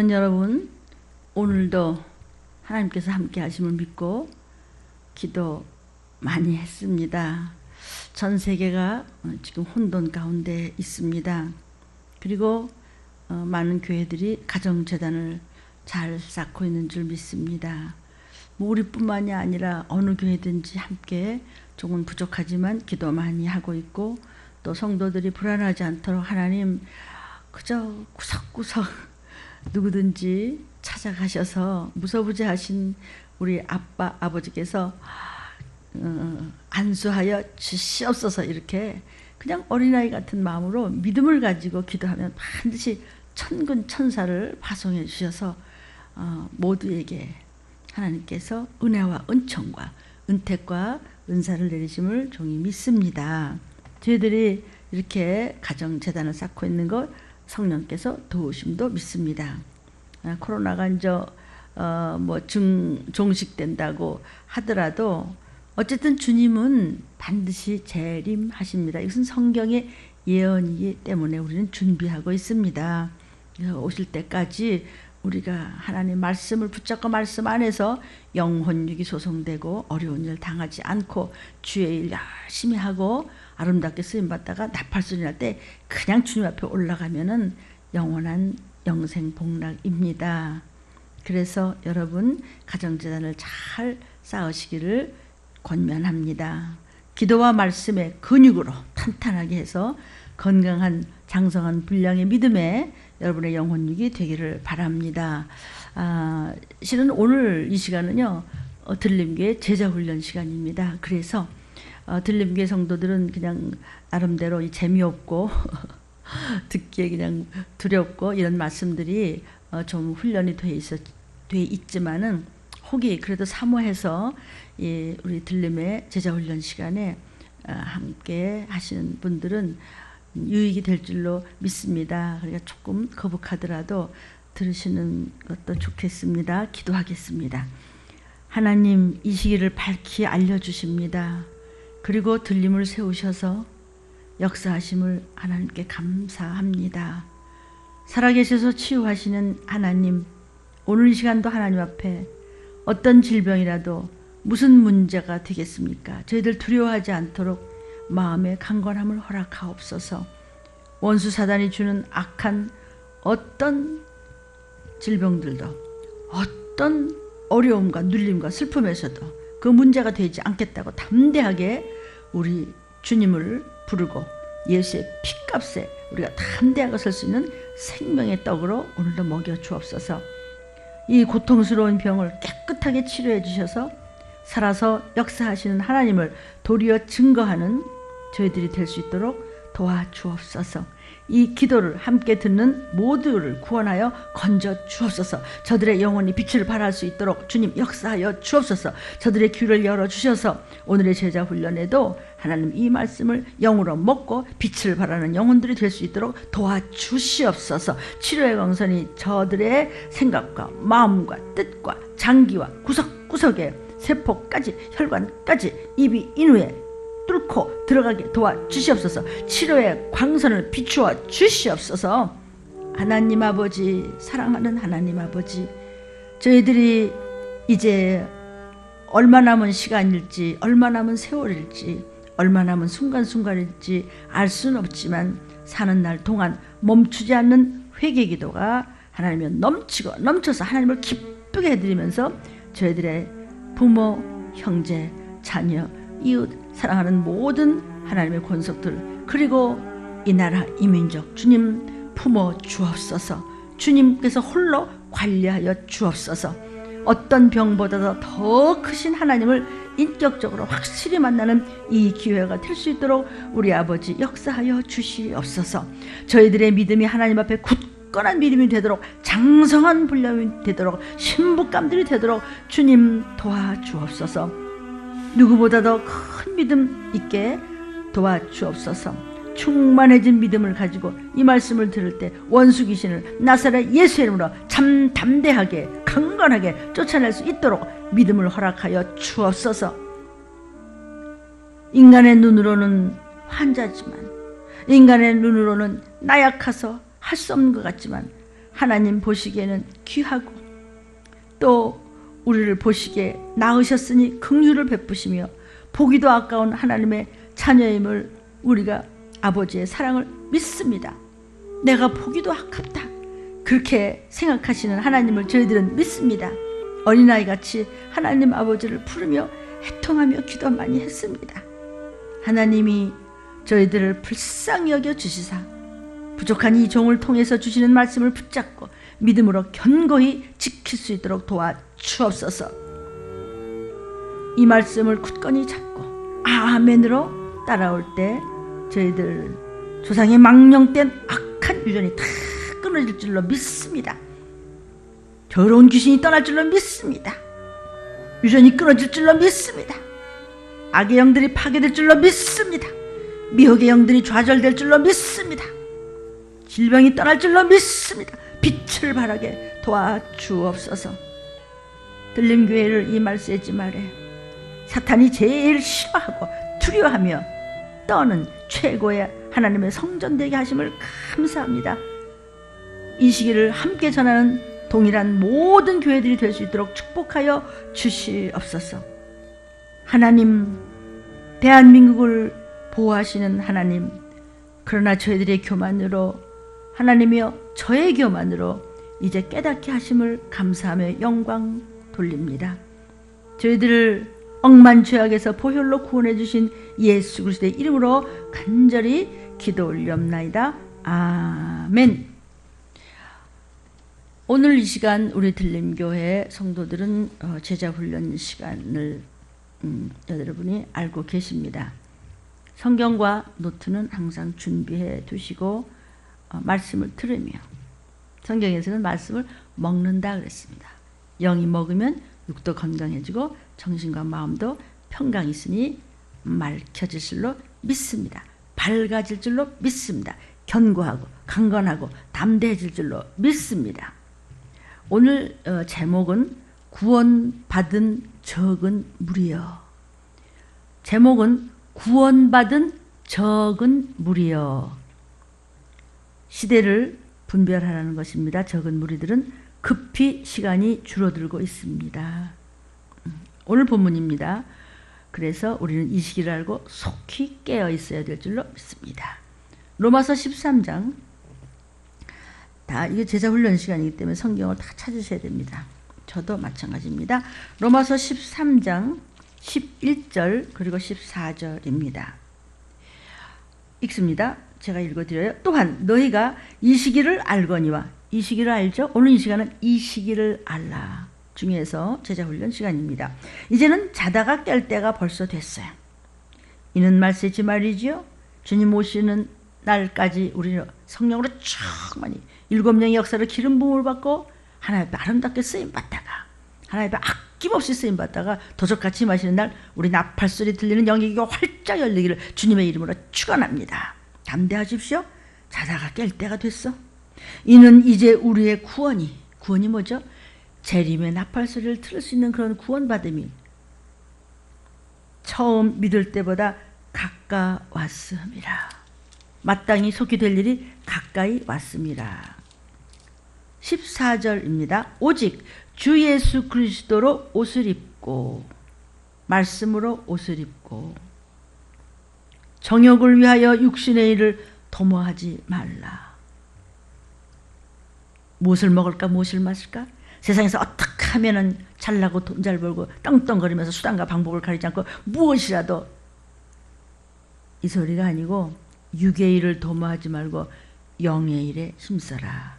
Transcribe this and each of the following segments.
사랑하는 여러분, 오늘도 하나님께서 함께 하심을 믿고 기도 많이 했습니다. 전 세계가 지금 혼돈 가운데 있습니다. 그리고 많은 교회들이 가정재단을 잘 쌓고 있는 줄 믿습니다. 우리뿐만이 아니라 어느 교회든지 함께 조금 부족하지만 기도 많이 하고 있고, 또 성도들이 불안하지 않도록 하나님 그저 구석구석 누구든지 찾아가셔서 무소부재하신 우리 아빠 아버지께서 안수하여 주시옵소서, 이렇게 그냥 어린아이 같은 마음으로 믿음을 가지고 기도하면 반드시 천군 천사를 파송해 주셔서 모두에게 하나님께서 은혜와 은총과 은택과 은사를 내리심을 종이 믿습니다. 저희들이 이렇게 가정재단을 쌓고 있는 것 성령께서 도우심도 믿습니다. 코로나가 이제 종식된다고 하더라도 어쨌든 주님은 반드시 재림하십니다. 이것은 성경의 예언이기 때문에 우리는 준비하고 있습니다. 오실 때까지 우리가 하나님 말씀을 붙잡고 말씀 안에서 영혼육이 소송되고 어려운 일 당하지 않고 주의 일 열심히 하고 아름답게 쓰임받다가 나팔소리 날 때 그냥 주님 앞에 올라가면은 영원한 영생 복락입니다. 그래서 여러분 가정재단을 잘 쌓으시기를 권면합니다. 기도와 말씀의 근육으로 탄탄하게 해서 건강한 장성한 분량의 믿음에 여러분의 영혼육이 되기를 바랍니다. 실은 오늘 이 시간은요, 들림교회 제자훈련 시간입니다. 그래서 들림교회 성도들은 그냥 나름대로 재미없고 듣기에 그냥 두렵고 이런 말씀들이 좀 훈련이 돼 있지만은 혹이 그래도 사모해서 우리 들림의 제자훈련 시간에 함께 하시는 분들은 유익이 될 줄로 믿습니다. 그러니까 조금 거북하더라도 들으시는 것도 좋겠습니다. 기도하겠습니다. 하나님, 이 시기를 밝히 알려주십니다. 그리고 들림을 세우셔서 역사하심을 하나님께 감사합니다. 살아계셔서 치유하시는 하나님, 오늘 이 시간도 하나님 앞에 어떤 질병이라도 무슨 문제가 되겠습니까? 저희들 두려워하지 않도록 마음의 강건함을 허락하옵소서. 원수 사단이 주는 악한 어떤 질병들도 어떤 어려움과 눌림과 슬픔에서도 그 문제가 되지 않겠다고 담대하게 우리 주님을 부르고 예수의 피값에 우리가 담대하게 설 수 있는 생명의 떡으로 오늘도 먹여 주옵소서. 이 고통스러운 병을 깨끗하게 치료해 주셔서 살아서 역사하시는 하나님을 도리어 증거하는 저희들이 될 수 있도록 도와주옵소서. 이 기도를 함께 듣는 모두를 구원하여 건져 주옵소서. 저들의 영혼이 빛을 발할 수 있도록 주님 역사하여 주옵소서. 저들의 귀를 열어주셔서 오늘의 제자훈련에도 하나님 이 말씀을 영으로 먹고 빛을 발하는 영혼들이 될 수 있도록 도와주시옵소서. 치료의 광선이 저들의 생각과 마음과 뜻과 장기와 구석구석에 세포까지 혈관까지 입이 인후에 뚫고 들어가게 도와주시옵소서. 치료의 광선을 비추어 주시옵소서. 하나님 아버지, 사랑하는 하나님 아버지, 저희들이 이제 얼마 남은 시간일지, 얼마 남은 세월일지, 얼마 남은 순간순간일지 알 수는 없지만 사는 날 동안 멈추지 않는 회개기도가 하나님의 넘치고 넘쳐서 하나님을 기쁘게 해드리면서 저희들의 부모, 형제, 자녀, 이웃, 사랑하는 모든 하나님의 권속들, 그리고 이 나라 이 민족 주님 품어 주옵소서. 주님께서 홀로 관리하여 주옵소서. 어떤 병보다도 더 크신 하나님을 인격적으로 확실히 만나는 이 기회가 될 수 있도록 우리 아버지 역사하여 주시옵소서. 저희들의 믿음이 하나님 앞에 굳건한 믿음이 되도록, 장성한 분량이 되도록, 신부감들이 되도록 주님 도와주옵소서. 누구보다도 큰 믿음 있게 도와주옵소서. 충만해진 믿음을 가지고 이 말씀을 들을 때 원수 귀신을 나사렛 예수 이름으로 참 담대하게 강건하게 쫓아낼 수 있도록 믿음을 허락하여 주옵소서. 인간의 눈으로는 환자지만, 인간의 눈으로는 나약해서 할 수 없는 것 같지만 하나님 보시기에는 귀하고 또 우리를 보시기에 낳으셨으니 긍휼을 베푸시며 보기도 아까운 하나님의 자녀임을 우리가 아버지의 사랑을 믿습니다. 내가 보기도 아깝다 그렇게 생각하시는 하나님을 저희들은 믿습니다. 어린아이같이 하나님 아버지를 부르며 애통하며 기도 많이 했습니다. 하나님이 저희들을 불쌍히 여겨 주시사 부족한 이 종을 통해서 주시는 말씀을 붙잡고 믿음으로 견고히 지킬 수 있도록 도와주옵소서. 이 말씀을 굳건히 잡고 아멘으로 따라올 때 저희들 조상의 망령된 악한 유전이 다 끊어질 줄로 믿습니다. 더러운 귀신이 떠날 줄로 믿습니다. 유전이 끊어질 줄로 믿습니다. 악의 영들이 파괴될 줄로 믿습니다. 미혹의 영들이 좌절될 줄로 믿습니다. 질병이 떠날 줄로 믿습니다. 빛을 발하게 도와주옵소서. 들림교회를 이 말세지 말에 사탄이 제일 싫어하고 두려워하며 떠는 최고의 하나님의 성전되게 하심을 감사합니다. 이 시기를 함께 전하는 동일한 모든 교회들이 될 수 있도록 축복하여 주시옵소서. 하나님, 대한민국을 보호하시는 하나님, 그러나 저희들의 교만으로 하나님이여 저의 교만으로 이제 깨닫게 하심을 감사하며 영광 돌립니다. 저희들을 억만 죄악에서 보혈로 구원해 주신 예수 그리스도의 이름으로 간절히 기도 올리옵나이다. 아멘. 오늘 이 시간 우리 들림교회 성도들은 제자훈련 시간을 여러분이 알고 계십니다. 성경과 노트는 항상 준비해 두시고 말씀을 들으며, 성경에서는 말씀을 먹는다 그랬습니다. 영이 먹으면 육도 건강해지고 정신과 마음도 평강 있으니 맑혀질 줄로 믿습니다. 밝아질 줄로 믿습니다. 견고하고 강건하고 담대해질 줄로 믿습니다. 오늘 제목은 구원받은 적은 무리여. 제목은 구원받은 적은 무리여. 시대를 분별하라는 것입니다. 적은 무리들은 급히 시간이 줄어들고 있습니다. 오늘 본문입니다. 그래서 우리는 이 시기를 알고 속히 깨어 있어야 될 줄로 믿습니다. 로마서 13장, 다 이게 제자훈련 시간이기 때문에 성경을 다 찾으셔야 됩니다. 저도 마찬가지입니다. 로마서 13장 11절 그리고 14절입니다. 읽습니다. 제가 읽어드려요. 또한 너희가 이 시기를 알거니와, 이 시기를 알죠? 오늘 이 시간은 이 시기를 알라 중에서 제자훈련 시간입니다. 이제는 자다가 깰 때가 벌써 됐어요. 이는 말세지 말이지요. 주님 오시는 날까지 우리는 성령으로 충만히 7명의 역사를 기름 부음을 받고 하나님 앞에 아름답게 쓰임받다가, 하나님 앞에 아낌없이 쓰임받다가 도적같이 마시는 날 우리 나팔소리 들리는 영역이 활짝 열리기를 주님의 이름으로 축원합니다. 담대하십시오. 자다가 깰 때가 됐어. 이는 이제 우리의 구원이 뭐죠? 재림의 나팔소리를 들을 수 있는 그런 구원받음이 처음 믿을 때보다 가까웠습니다. 마땅히 속히 될 일이 가까이 왔습니다. 14절입니다. 오직 주 예수 그리스도로 옷을 입고, 말씀으로 옷을 입고 정욕을 위하여 육신의 일을 도모하지 말라. 무엇을 먹을까, 무엇을 마실까? 세상에서 어떻게 하면은 잘나고 돈 잘 벌고 떵떵거리면서 수단과 방법을 가리지 않고 무엇이라도, 이 소리가 아니고 육의 일을 도모하지 말고 영의 일에 힘써라.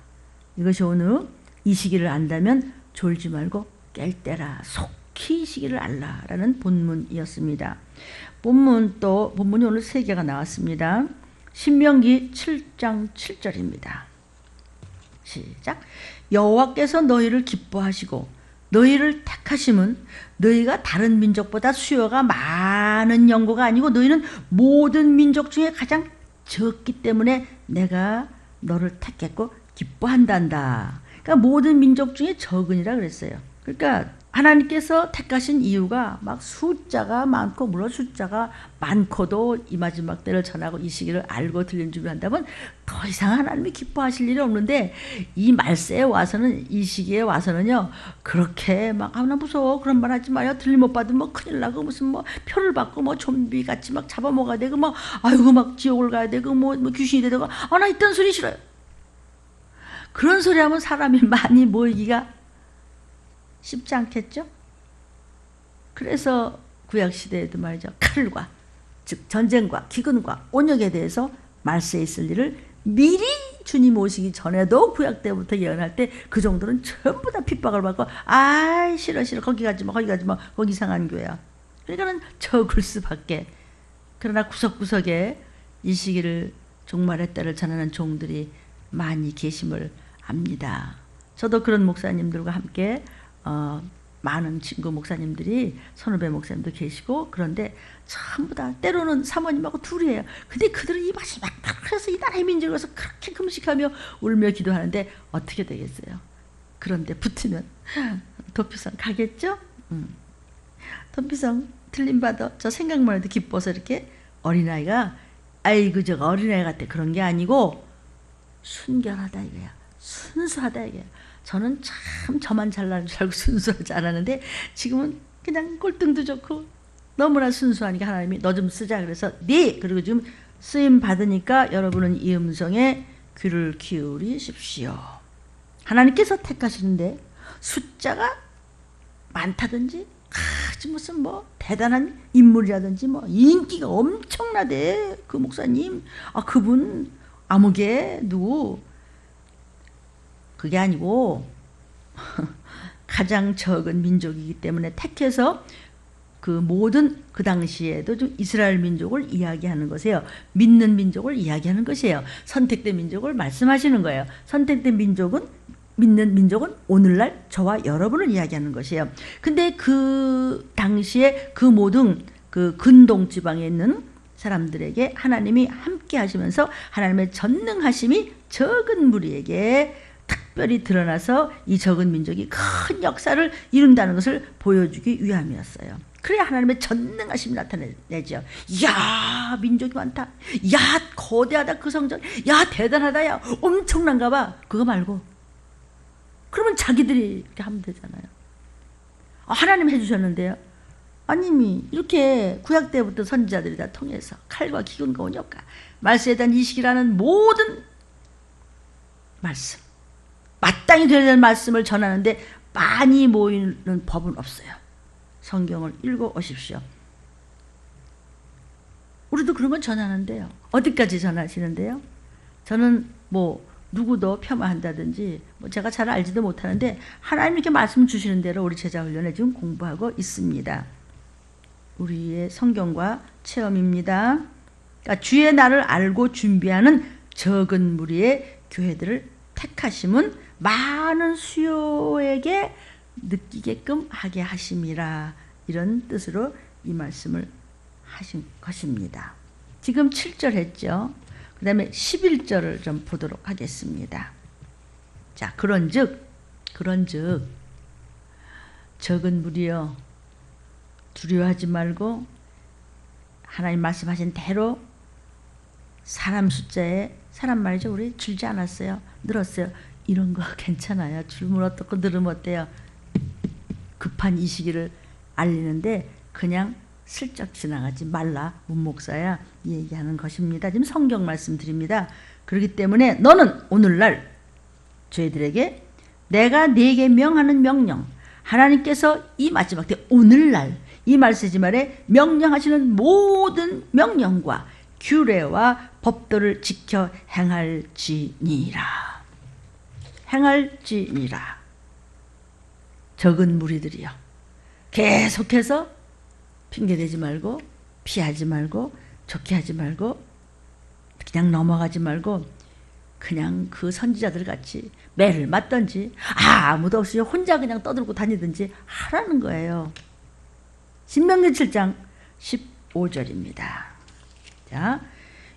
이것이 오늘 이 시기를 안다면 졸지 말고 깰 때라, 속히 이 시기를 알라라는 본문이었습니다. 본문이 오늘 3개가 나왔습니다. 신명기 7장 7절입니다. 시작. 여호와께서 너희를 기뻐하시고 너희를 택하심은 너희가 다른 민족보다 수요가 많은 영고가 아니고 너희는 모든 민족 중에 가장 적기 때문에 내가 너를 택했고 기뻐한단다. 그러니까 모든 민족 중에 적은이라 그랬어요. 그러니까 하나님께서 택하신 이유가 막 숫자가 많고, 물론 숫자가 많고도 이 마지막 때를 전하고 이 시기를 알고 들린 준비를 한다면 더 이상 하나님이 기뻐하실 일이 없는데, 이 말세에 와서는, 이 시기에 와서는요, 그렇게 막 나 무서워 그런 말 하지 마요, 들림 못 받으면 뭐 큰일 나고, 무슨 뭐 표를 받고 뭐 좀비 같이 막 잡아먹어야 되고, 뭐 아이고 막 지옥을 가야 되고, 뭐 귀신이 되고, 나 이딴 소리 싫어요. 그런 소리 하면 사람이 많이 모이기가 쉽지 않겠죠? 그래서 구약시대에도 말이죠, 칼과, 즉 전쟁과 기근과 온역에 대해서 말세에 있을 일을 미리 주님 오시기 전에도 구약 때부터 예언할 때 그 정도는 전부 다 핍박을 받고, 아이 싫어 거기 가지 마, 거기 이상한 교회야. 그러니까는 적을 수밖에. 그러나 구석구석에 이 시기를, 종말의 때를 전하는 종들이 많이 계심을 압니다. 저도 그런 목사님들과 함께 많은 친구 목사님들이, 선후배 목사님도 계시고, 그런데 전부 다 때로는 사모님하고 둘이에요. 근데 그들은 이 마지막 그래서 이 나라의 민족을 위해서 그렇게 금식하며 울며 기도하는데 어떻게 되겠어요? 그런데 붙으면 도피성 가겠죠? 도피성 틀림받아. 저 생각만 해도 기뻐서 이렇게, 어린아이가 아이고 저거 어린아이 같아, 그런 게 아니고 순결하다 이거야. 순수하다 이거야. 저는 참 저만 잘나는 줄 알고 순수하지 않았는데, 지금은 그냥 꼴등도 좋고 너무나 순수하니까 하나님이 너 좀 쓰자 그래서 그리고 지금 쓰임 받으니까 여러분은 이 음성에 귀를 기울이십시오. 하나님께서 택하시는데 숫자가 많다든지 무슨 뭐 대단한 인물이라든지 뭐 인기가 엄청나대 그 목사님, 그분 아무개 누구, 그게 아니고 가장 적은 민족이기 때문에 택해서 그 모든, 그 당시에도 좀 이스라엘 민족을 이야기하는 것이에요. 믿는 민족을 이야기하는 것이에요. 선택된 민족을 말씀하시는 거예요. 선택된 민족은, 믿는 민족은 오늘날 저와 여러분을 이야기하는 것이에요. 근데 그 당시에 그 모든 그 근동 지방에 있는 사람들에게 하나님이 함께 하시면서 하나님의 전능하심이 적은 무리에게 특별히 드러나서 이 적은 민족이 큰 역사를 이룬다는 것을 보여주기 위함이었어요. 그래야 하나님의 전능하심이 나타내죠. 야 민족이 많다, 야 거대하다 그 성전, 야 대단하다, 야 엄청난가 봐, 그거 말고 그러면 자기들이 이렇게 하면 되잖아요. 하나님 해주셨는데요. 아님이 이렇게 구약 때부터 선지자들이 다 통해서 칼과 기근과 온역과 말세에 대한 이식이라는 모든 말씀, 마땅히 되어야 될 말씀을 전하는데 많이 모이는 법은 없어요. 성경을 읽어오십시오. 우리도 그런 건 전하는데요. 어디까지 전하시는데요? 저는 뭐 누구도 폄하한다든지 뭐 제가 잘 알지도 못하는데 하나님 이렇게 말씀 주시는 대로 우리 제자훈련에 지금 공부하고 있습니다. 우리의 성경과 체험입니다. 그러니까 주의 날을 알고 준비하는 적은 무리의 교회들을 택하심은 많은 수요에게 느끼게끔 하게 하심이라, 이런 뜻으로 이 말씀을 하신 것입니다. 지금 7절 했죠. 그 다음에 11절을 좀 보도록 하겠습니다. 자, 그런즉 적은 무리여 두려워하지 말고 하나님 말씀하신 대로 사람 숫자에, 사람 말이죠, 우리 줄지 않았어요, 늘었어요. 이런 거 괜찮아요. 줄면 어떻고 늘으면 어때요? 급한 이 시기를 알리는데 그냥 슬쩍 지나가지 말라, 문목사야 얘기하는 것입니다. 지금 성경 말씀 드립니다. 그렇기 때문에 너는 오늘날 저희들에게 내가 네게 명하는 명령, 하나님께서 이 마지막 때 오늘날 이 말세지 말에 명령하시는 모든 명령과 규례와 법도를 지켜 행할지니라. 행할지니라. 적은 무리들이요, 계속해서 핑계대지 말고 피하지 말고 좋게 하지 말고 그냥 넘어가지 말고 그냥 그 선지자들 같이 매를 맞든지 아무도 없이 혼자 그냥 떠들고 다니든지 하라는 거예요. 신명기 7장 15절입니다. 자,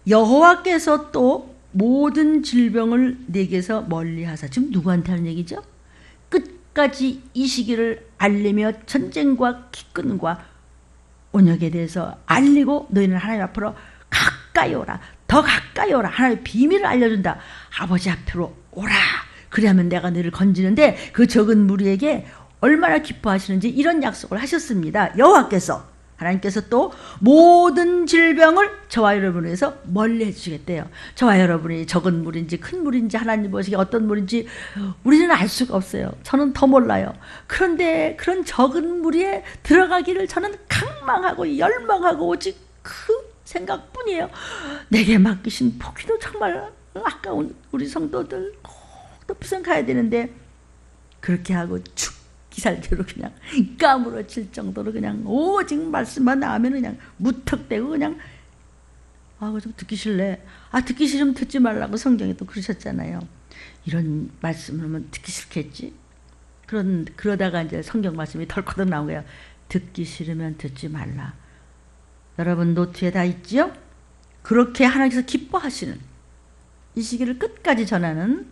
여호와께서 또 모든 질병을 내게서 멀리하사, 지금 누구한테 하는 얘기죠? 끝까지 이 시기를 알리며 전쟁과 기근과 온역에 대해서 알리고 너희는 하나님 앞으로 가까이 오라. 더 가까이 오라. 하나님의 비밀을 알려준다. 아버지 앞으로 오라. 그래야면 내가 너희를 건지는데 그 적은 무리에게 얼마나 기뻐하시는지 이런 약속을 하셨습니다. 여호와께서 하나님께서 또 모든 질병을 저와 여러분을 위해서 멀리 해주시겠대요. 저와 여러분이 적은 물인지 큰 물인지 하나님 보시기에 어떤 물인지 우리는 알 수가 없어요. 저는 더 몰라요. 그런데 그런 적은 물에 들어가기를 저는 강망하고 열망하고 오직 그 생각뿐이에요. 내게 맡기신 포기도 정말 아까운 우리 성도들 꼭 높이선 가야 되는데 그렇게 하고 죽기 살기로 그냥 까무러칠 정도로 그냥 오직 말씀만 나오면 그냥 무턱대고 그냥 좀 듣기 싫래. 듣기 싫으면 듣지 말라고 성경에 또 그러셨잖아요. 이런 말씀을 하면 듣기 싫겠지. 그러다가 이제 성경 말씀이 덜커덕 나온 거예요. 듣기 싫으면 듣지 말라. 여러분 노트에 다 있지요? 그렇게 하나님께서 기뻐하시는 이 시기를 끝까지 전하는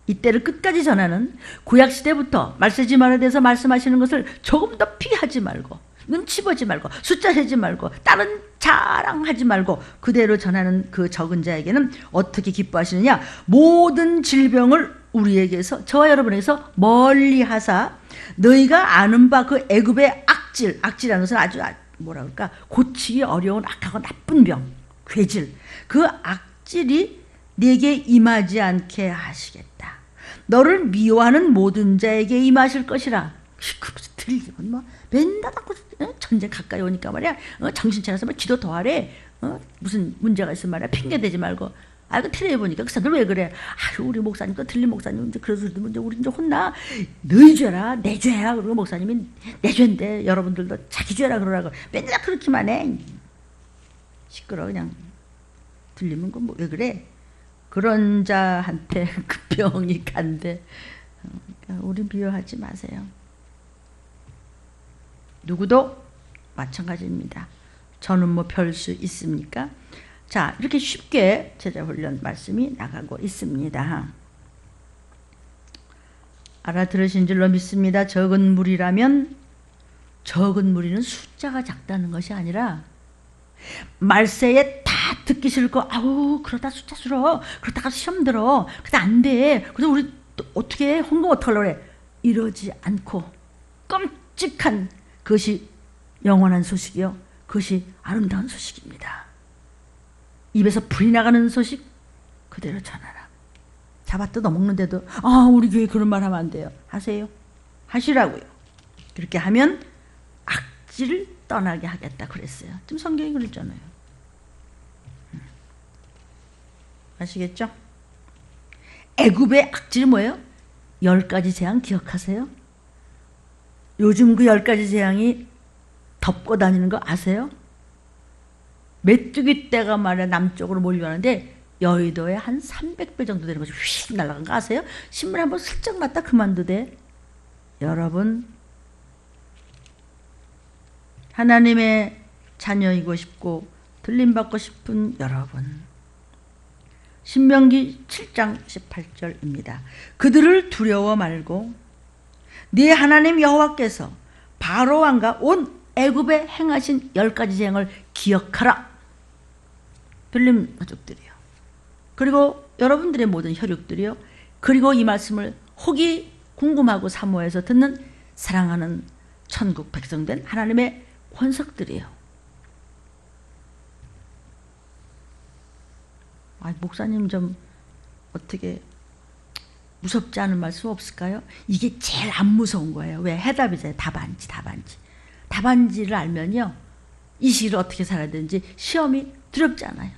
이때를 끝까지 전하는 구약시대부터 말세지 말에 대해서 말씀하시는 것을 조금 더 피하지 말고 눈치 보지 말고 숫자 세지 말고 다른 자랑하지 말고 그대로 전하는 그 적은 자에게는 어떻게 기뻐하시느냐. 모든 질병을 우리에게서 저와 여러분에게서 멀리 하사 너희가 아는 바 그 애굽의 악질이라는 것은 아주 뭐라 그럴까 고치기 어려운 악하고 나쁜 병 괴질 그 악질이 네게 임하지 않게 하시겠다. 너를 미워하는 모든 자에게 임하실 것이라. 들리면 뭐 맨날 전쟁 가까이 오니까 말이야 정신 차려서 뭐 기도 더 하래. 무슨 문제가 있으면 말이야 핑계 대지 말고. 그 텔레비 보니까 그 사람들 왜 그래? 우리 목사님 거 들린 목사님 이제 그래서 이제 우리 이제 혼나. 너희 죄라 내 죄야. 그리고 목사님이 내 죄인데 여러분들도 자기 죄라 그러라고 맨날 그렇게만 해. 시끄러 그냥 들리면 그 뭐 왜 그래? 그런 자한테 그 병이 간대. 그러니까 우리 미워하지 마세요. 누구도 마찬가지입니다. 저는 뭐 별 수 있습니까? 자, 이렇게 쉽게 제자훈련 말씀이 나가고 있습니다. 알아들으신 줄로 믿습니다. 적은 무리라면 적은 무리는 숫자가 작다는 것이 아니라 말세에 다 듣기 싫고 그러다 숫자 줄어. 그러다가 시험 들어. 그래도 안 돼. 그래서 우리 또 어떻게 해? 헌금 어떡하려고 그래? 이러지 않고 끔찍한 그것이 영원한 소식이요. 그것이 아름다운 소식입니다. 입에서 불이 나가는 소식 그대로 전하라. 잡아 뜯어먹는데도 우리 교회 그런 말 하면 안 돼요. 하세요. 하시라고요. 그렇게 하면 악질을 떠나게 하겠다 그랬어요. 지금 성경이 그랬잖아요. 아시겠죠? 애굽의 악질이 뭐예요? 10가지 재앙 기억하세요? 요즘 그 10가지 재앙이 덮고 다니는 거 아세요? 메뚜기 떼가 말이야 남쪽으로 몰려가는데 여의도에 한 300배 정도 되는 것이 휙 날아간 거 아세요? 신문에 한번 슬쩍 맞다 그만두대. 여러분 하나님의 자녀이고 싶고 들림받고 싶은 여러분 신명기 7장 18절입니다. 그들을 두려워 말고 네 하나님 여호와께서 바로 왕과 온 애굽에 행하신 10가지 재앙을 기억하라. 들림 가족들이요. 그리고 여러분들의 모든 혈육들이요. 그리고 이 말씀을 혹이 궁금하고 사모해서 듣는 사랑하는 천국 백성된 하나님의 권석들이요. 목사님 좀 어떻게 무섭지 않은 말씀 없을까요? 이게 제일 안 무서운 거예요. 왜? 해답이잖아요. 답안지를 알면요. 이 시기를 어떻게 살아야 되는지 시험이 두렵지 않아요.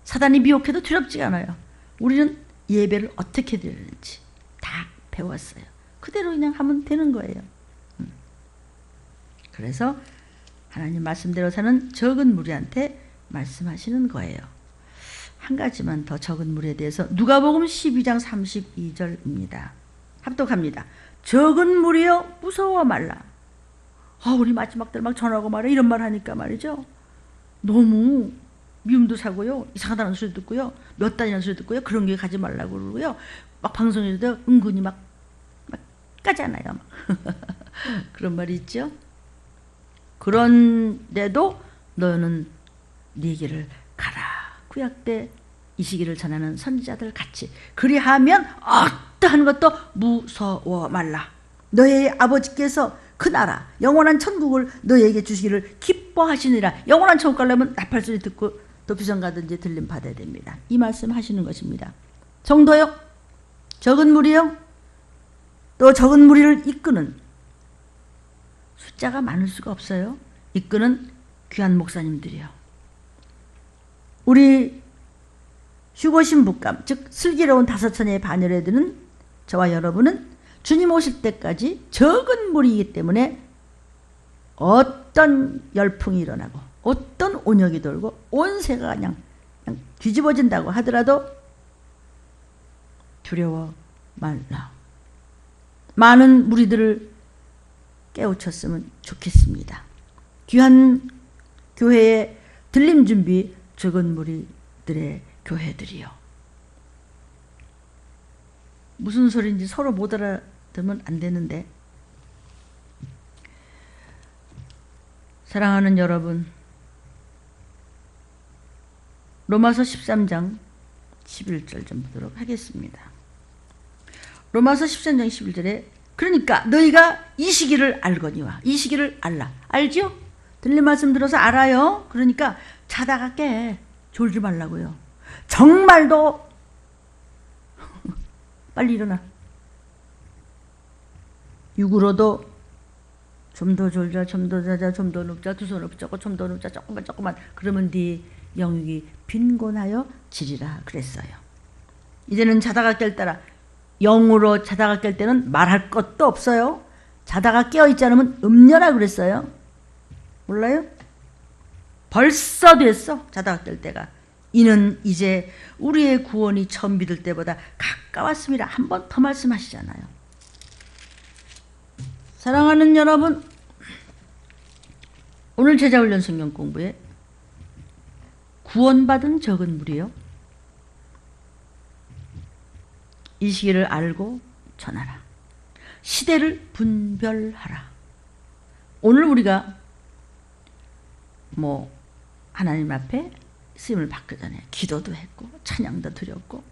사단이 미혹해도 두렵지가 않아요. 우리는 예배를 어떻게 드리는지 다 배웠어요. 그대로 그냥 하면 되는 거예요. 그래서 하나님 말씀대로 사는 적은 무리한테 말씀하시는 거예요. 한 가지만 더 적은 무리에 대해서 누가복음 12장 32절입니다. 합독합니다. 적은 무리여 무서워 말라. 우리 마지막들 막 전하고 말해 이런 말 하니까 말이죠. 너무 미움도 사고요. 이상하다는 소리 듣고요. 몇 달이라는 소리 듣고요. 그런 게 가지 말라고 그러고요. 막 방송에도 은근히 막 가잖아요. 그런 말이 있죠. 그런데도 너는 네 길을 가라. 구약 때 이 시기를 전하는 선지자들 같이 그리하면 어떠한 것도 무서워 말라. 너의 아버지께서 그 나라 영원한 천국을 너에게 주시기를 기뻐하시니라. 영원한 천국 가려면 나팔소리 듣고 도피성 가든지 들림 받아야 됩니다. 이 말씀 하시는 것입니다. 성도요, 적은 무리요, 또 적은 무리를 이끄는 숫자가 많을 수가 없어요. 이끄는 귀한 목사님들이요. 우리 휴거신부감, 즉 슬기로운 다섯처녀의 반열에 드는 저와 여러분은 주님 오실 때까지 적은 무리이기 때문에 어떤 열풍이 일어나고 어떤 온역이 돌고 온 세가 그냥 뒤집어진다고 하더라도 두려워 말라. 많은 무리들을 깨우쳤으면 좋겠습니다. 귀한 교회의 들림 준비 적은 무리들의 교회들이요. 무슨 소리인지 서로 못 알아들으면 안 되는데, 사랑하는 여러분, 로마서 13장 11절 좀 보도록 하겠습니다. 로마서 13장 11절에 그러니까 너희가 이 시기를 알거니와, 이 시기를 알라. 알죠? 들린 말씀 들어서 알아요. 그러니까 자다가 깨. 졸지 말라고요. 정말도 빨리 일어나. 육으로도 좀 더 졸자, 좀 더 자자, 좀 더 눕자, 두 손을 붙잡고 좀 더 눕자, 조금만 그러면 네 영육이 빈곤하여 지리라 그랬어요. 이제는 자다가 깰 때라. 영으로 자다가 깰 때는 말할 것도 없어요. 자다가 깨어있지 않으면 음녀라 그랬어요. 몰라요? 벌써 됐어. 자다가 깰 때가. 이는 이제 우리의 구원이 처음 믿을 때보다 가까웠습니다. 한 번 더 말씀하시잖아요. 사랑하는 여러분, 오늘 제자훈련 성경 공부에 구원받은 적은 무리요, 이 시기를 알고 전하라. 시대를 분별하라. 오늘 우리가 하나님 앞에 쓰임을 받기 전에 기도도 했고 찬양도 드렸고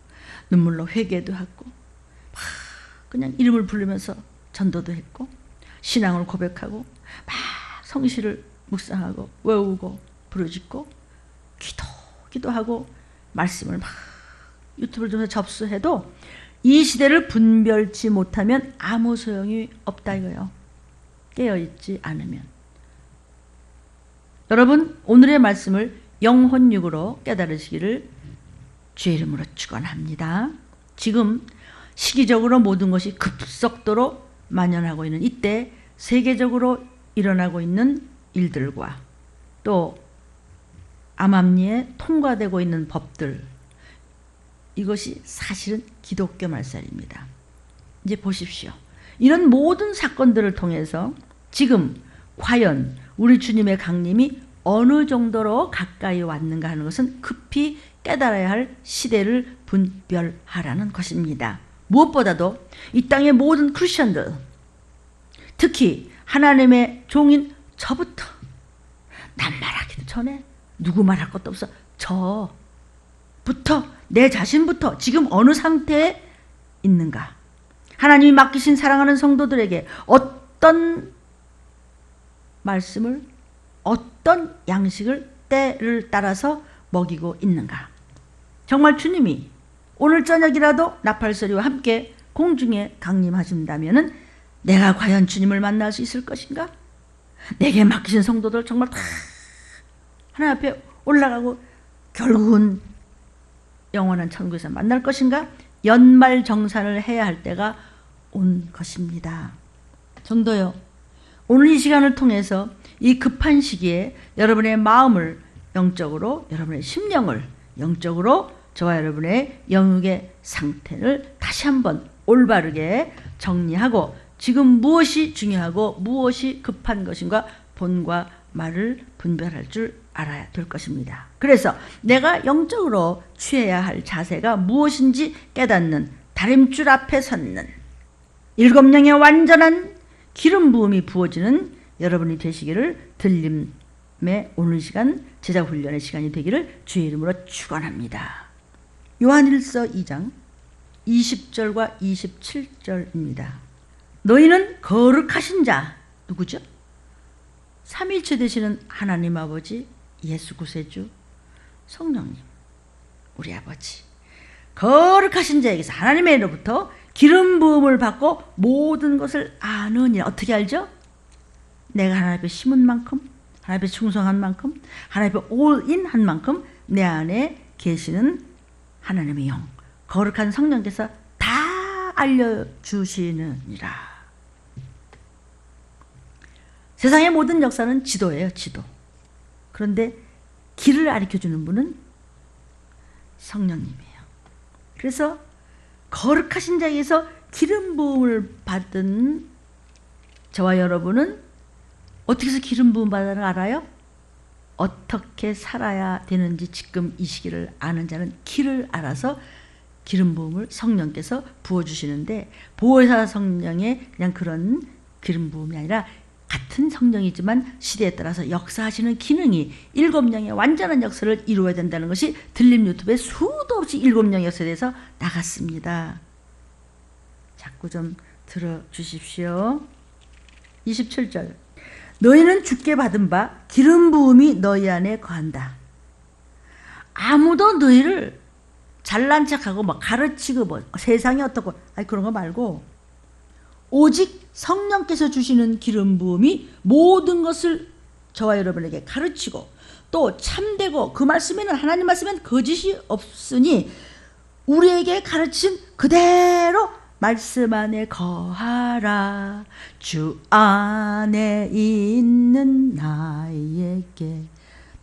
눈물로 회개도 했고 그냥 이름을 부르면서 전도도 했고 신앙을 고백하고 막 성시를 묵상하고 외우고 부르짖고 기도하고 말씀을 막 유튜브를 통해서 접수해도 이 시대를 분별치 못하면 아무 소용이 없다 이거예요. 깨어있지 않으면. 여러분, 오늘의 말씀을 영혼육으로 깨달으시기를 주의 이름으로 축원합니다. 지금 시기적으로 모든 것이 급속도로 만연하고 있는 이때 세계적으로 일어나고 있는 일들과 또 암암리에 통과되고 있는 법들, 이것이 사실은 기독교 말살입니다. 이제 보십시오. 이런 모든 사건들을 통해서 지금 과연 우리 주님의 강림이 어느 정도로 가까이 왔는가 하는 것은 급히 깨달아야 할 시대를 분별하라는 것입니다. 무엇보다도 이 땅의 모든 크리스천들, 특히 하나님의 종인 저부터, 난 말하기도 전에 누구 말할 것도 없어, 저부터, 내 자신부터 지금 어느 상태에 있는가, 하나님이 맡기신 사랑하는 성도들에게 어떤 말씀을, 어떤 양식을 때를 따라서 먹이고 있는가. 정말 주님이 오늘 저녁이라도 나팔소리와 함께 공중에 강림하신다면 내가 과연 주님을 만날 수 있을 것인가? 내게 맡기신 성도들 정말 다 하나님 앞에 올라가고 결국은 영원한 천국에서 만날 것인가? 연말 정산을 해야 할 때가 온 것입니다. 성도요, 오늘 이 시간을 통해서 이 급한 시기에 여러분의 마음을 영적으로, 여러분의 심령을 영적으로, 저와 여러분의 영육의 상태를 다시 한번 올바르게 정리하고 지금 무엇이 중요하고 무엇이 급한 것인가 본과 말을 분별할 줄 알아야 될 것입니다. 그래서 내가 영적으로 취해야 할 자세가 무엇인지 깨닫는, 다림줄 앞에 섰는 일곱 영의 완전한 기름 부음이 부어지는 여러분이 되시기를, 들림의 오늘 시간 제자 훈련의 시간이 되기를 주의 이름으로 축원합니다. 요한일서 2장 20절과 27절입니다. 너희는 거룩하신 자, 누구죠? 삼위일체 되시는 하나님 아버지, 예수 구세주, 성령님, 우리 아버지, 거룩하신 자에게서 하나님으로부터 기름 부음을 받고 모든 것을 아느니라. 어떻게 알죠? 내가 하나님 앞에 심은 만큼, 하나님 앞에 충성한 만큼, 하나님 앞에 올인한 만큼 내 안에 계시는 하나님의 영, 거룩한 성령께서 다 알려주시느니라. 세상의 모든 역사는 지도예요, 지도. 그런데 길을 가르쳐주는 분은 성령님이에요. 그래서 거룩하신 자에게서 기름 부음을 받은 저와 여러분은 어떻게 해서 기름 부음 받아를 알아요? 어떻게 살아야 되는지 지금 이 시기를 아는 자는 길을 알아서 기름 부음을 성령께서 부어주시는데, 보혜사 성령의 그냥 그런 기름 부음이 아니라 같은 성령이지만 시대에 따라서 역사하시는 기능이 7영의 완전한 역사를 이루어야 된다는 것이 들림 유튜브에 수도 없이 7영의 역사에 대해서 나갔습니다. 자꾸 좀 들어주십시오. 27절, 너희는 주께 받은 바 기름 부음이 너희 안에 거한다. 아무도 너희를 잘난 척하고 뭐 가르치고 뭐 세상이 어떻고 그런 거 말고 오직 성령께서 주시는 기름 부음이 모든 것을 저와 여러분에게 가르치고 또 참되고, 그 말씀에는, 하나님 말씀에는 거짓이 없으니 우리에게 가르친 그대로 말씀 안에 거하라. 주 안에 있는 나에게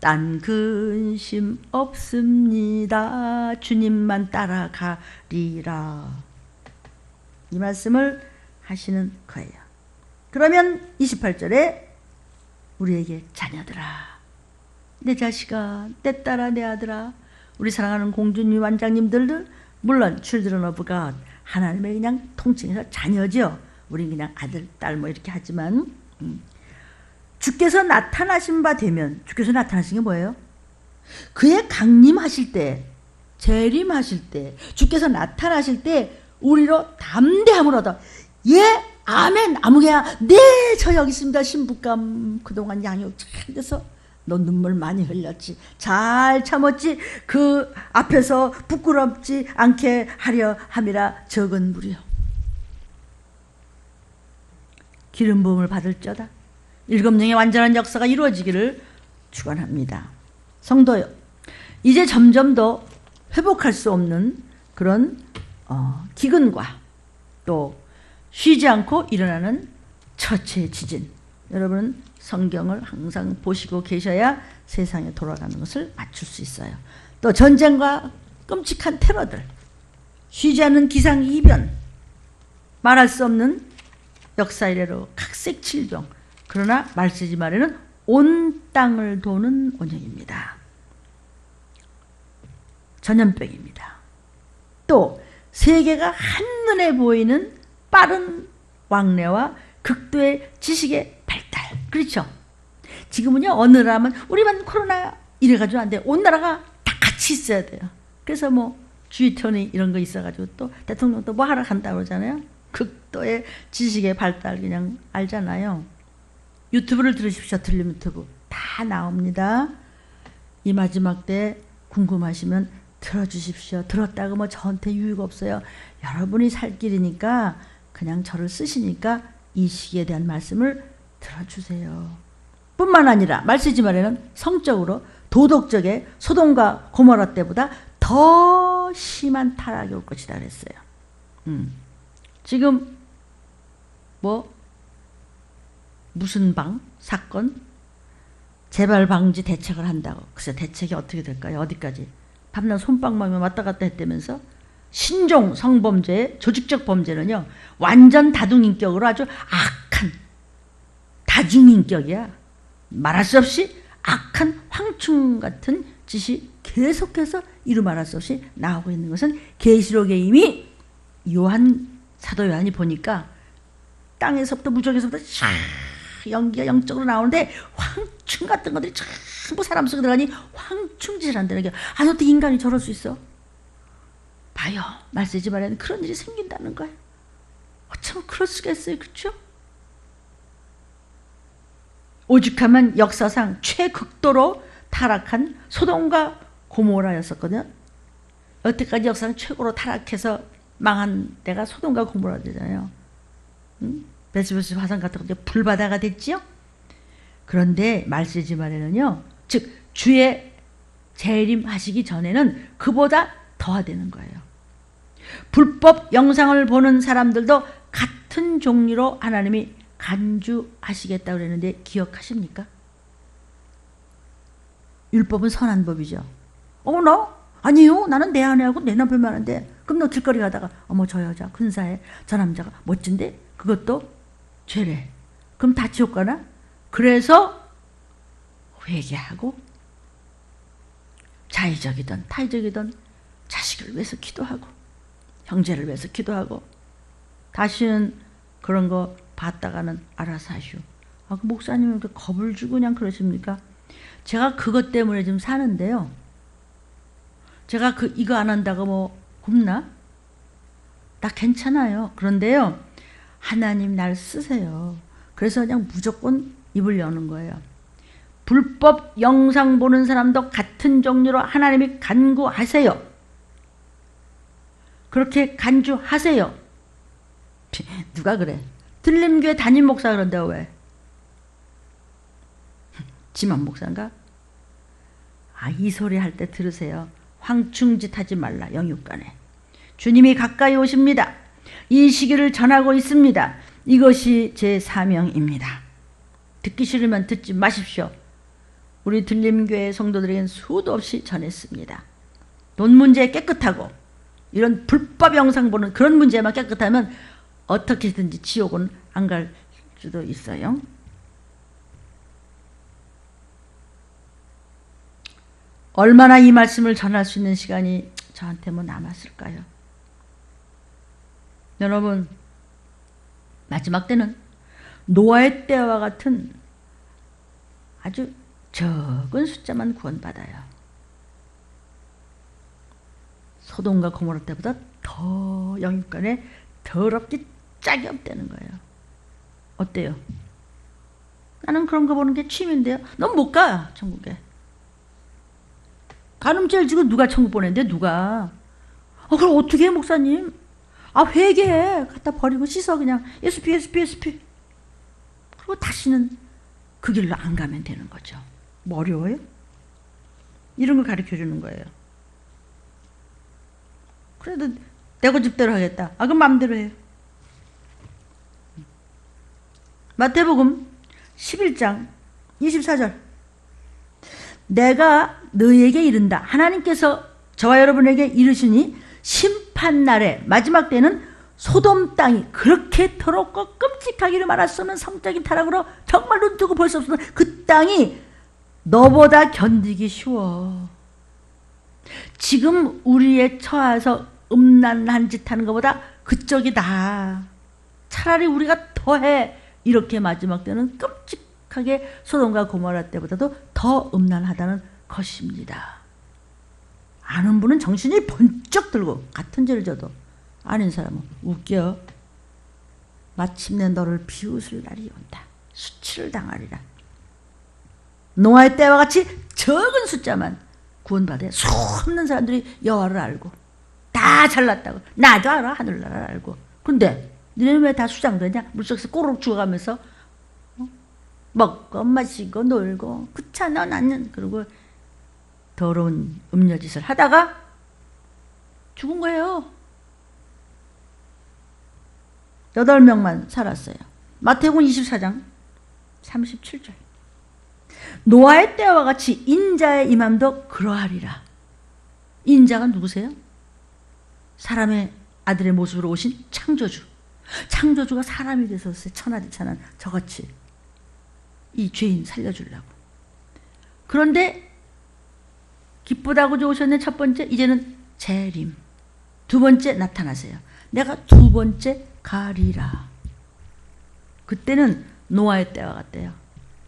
딴 근심 없습니다. 주님만 따라가리라. 이 말씀을 하시는 거예요. 그러면 28절에 우리에게 자녀들아, 내 자식아, 내 딸아, 내 아들아, 우리 사랑하는 공주님, 원장님들은 물론 children of God, 하나님의 그냥 통칭해서 자녀죠. 우린 그냥 아들, 딸 뭐 이렇게 하지만 주께서 나타나신 바 되면, 주께서 나타나신 게 뭐예요? 그의 강림하실 때, 재림하실 때, 주께서 나타나실 때 우리로 담대함을 얻어, 예, 아멘, 아무개야, 네, 저 여기 있습니다. 신부감 그동안 양육 잘 돼서 너 눈물 많이 흘렸지, 잘 참았지, 그 앞에서 부끄럽지 않게 하려 함이라. 적은 무리요, 기름 부음을 받을저다. 7영의 완전한 역사가 이루어지기를 축원합니다. 성도요, 이제 점점 더 회복할 수 없는 그런 기근과 또 쉬지 않고 일어나는 처체 지진, 여러분은 성경을 항상 보시고 계셔야 세상에 돌아가는 것을 맞출 수 있어요. 또 전쟁과 끔찍한 테러들, 쉬지 않는 기상이변, 말할 수 없는 역사 이래로 각색 질병, 그러나 말쓰지 말에는 온 땅을 도는 원형입니다. 전염병입니다. 또 세계가 한눈에 보이는 빠른 왕래와 극도의 지식의 발달. 그렇죠? 지금은요, 어느 나라면 우리만 코로나 이래가지고 안 돼. 온 나라가 다 같이 있어야 돼요. 그래서 뭐 G20 이런 거 있어가지고 또 대통령도 뭐 하러 간다고 그러잖아요. 극도의 지식의 발달 그냥 알잖아요. 유튜브를 들으십시오. 들림 유튜브 다 나옵니다. 이 마지막 때 궁금하시면 들어주십시오. 들었다고 뭐 저한테 유익 없어요. 여러분이 살 길이니까 그냥 저를 쓰시니까 이 시기에 대한 말씀을 들어주세요. 뿐만 아니라 말쓰지 말에는 성적으로 도덕적에 소돔과 고모라 때보다 더 심한 타락이 올 것이다 그랬어요. 지금 뭐 무슨 방 사건 재발 방지 대책을 한다고. 글쎄 대책이 어떻게 될까요? 어디까지? 밤낮 손방망이 왔다 갔다 했다면서. 신종 성범죄, 조직적 범죄는요, 완전 다중인격으로 아주 악한 다중인격이야. 말할 수 없이 악한 황충 같은 짓이 계속해서 이루 말할 수 없이 나오고 있는 것은 계시록에 이미 사도 요한이 보니까 땅에서부터 무적에서부터 연기가 영적으로 나오는데 황충 같은 것들이 전부 사람 속에 들어가니 황충짓을 한다는 게 어떻게 인간이 저럴 수 있어? 봐요. 말세지 말에는 그런 일이 생긴다는 거예요. 어쩜 그럴 수가 있어요. 그렇죠? 오죽하면 역사상 최극도로 타락한 소돔과 고모라였었거든요. 여태까지 역사상 최고로 타락해서 망한 데가 소돔과 고모라잖아요. 베스베스 화산 같은 거 불바다가 됐지요. 그런데 말세지 말에는요, 즉 주의 재림하시기 전에는 그보다 더하되는 거예요. 불법 영상을 보는 사람들도 같은 종류로 하나님이 간주하시겠다고 그랬는데 기억하십니까? 율법은 선한 법이죠. 너? 아니요. 나는 내 아내하고 내 남편만 하는데. 그럼 너 길거리 가다가 어머 저 여자 근사해. 저 남자가 멋진데? 그것도 죄래. 그럼 다 지옥 가나? 그래서 회개하고 자의적이든 타의적이든 자식을 위해서 기도하고 형제를 위해서 기도하고 다시는 그런 거 봤다가는 알아서 하시오. 그 목사님은 이렇게 겁을 주고 그냥 그러십니까? 제가 그것 때문에 좀 사는데요. 제가 이거 안 한다고 뭐 굽나? 나 괜찮아요. 그런데요. 하나님 날 쓰세요. 그래서 그냥 무조건 입을 여는 거예요. 불법 영상 보는 사람도 같은 종류로 하나님이 간구하세요. 그렇게 간주하세요. 누가 그래? 들림교회 담임 목사 그런데 왜? 지만 목사인가? 이 소리 할 때 들으세요. 황충짓 하지 말라. 영육간에 주님이 가까이 오십니다. 이 시기를 전하고 있습니다. 이것이 제 사명입니다. 듣기 싫으면 듣지 마십시오. 우리 들림교회 성도들에겐 수도 없이 전했습니다. 돈 문제 깨끗하고 이런 불법 영상 보는 그런 문제만 깨끗하면 어떻게든지 지옥은 안 갈 수도 있어요. 얼마나 이 말씀을 전할 수 있는 시간이 저한테 뭐 남았을까요? 여러분, 마지막 때는 노아의 때와 같은 아주 적은 숫자만 구원받아요. 소돔과 고모라 때보다 더 영육간에 더럽게 짝이 없다는 거예요. 어때요? 나는 그런 거 보는 게 취미인데요. 넌 못 가, 천국에. 간음죄를 지고 누가 천국 보낸대, 누가? 그럼 어떻게 해, 목사님? 회개해. 갖다 버리고 씻어, 그냥. 예수피. 그리고 다시는 그 길로 안 가면 되는 거죠. 뭐 어려워요? 이런 걸 가르쳐 주는 거예요. 그래도 내 고집대로 하겠다. 그럼 마음대로 해요. 마태복음 11장 24절. 내가 너희에게 이른다. 하나님께서 저와 여러분에게 이르시니 심판날에 마지막 때는 소돔 땅이 그렇게 더럽고 끔찍하기를 말할 수 없는 성적인 타락으로 정말 눈 뜨고 볼 수 없는 그 땅이 너보다 견디기 쉬워. 지금 우리의 처해서 음란한 짓 하는 것보다 그쪽이 나아. 차라리 우리가 더해. 이렇게 마지막 때는 끔찍하게 소돔과 고모라 때보다도 더 음란하다는 것입니다. 아는 분은 정신이 번쩍 들고 같은 죄를 져도 아닌 사람은 웃겨. 마침내 너를 비웃을 날이 온다. 수치를 당하리라. 노아의 때와 같이 적은 숫자만 구원받아야 수없는 사람들이 여호와를 알고 다 잘났다고. 나도 알아. 하늘나라를 알고. 근데 너네는 왜 다 수장되냐? 물속에서 꼬르륵 죽어가면서 먹고 마시고 놀고 그렇잖아 나는. 그리고 더러운 음녀짓을 하다가 죽은 거예요. 8명만 살았어요. 마태복음 24장 37절. 노아의 때와 같이 인자의 임함도 그러하리라. 인자가 누구세요? 사람의 아들의 모습으로 오신 창조주. 창조주가 사람이 돼서 천하디천한 저같이 이 죄인 살려주려고. 그런데 기쁘다고 오셨네. 첫 번째, 이제는 재림. 두 번째 나타나세요. 내가 두 번째 가리라. 그때는 노아의 때와 같대요.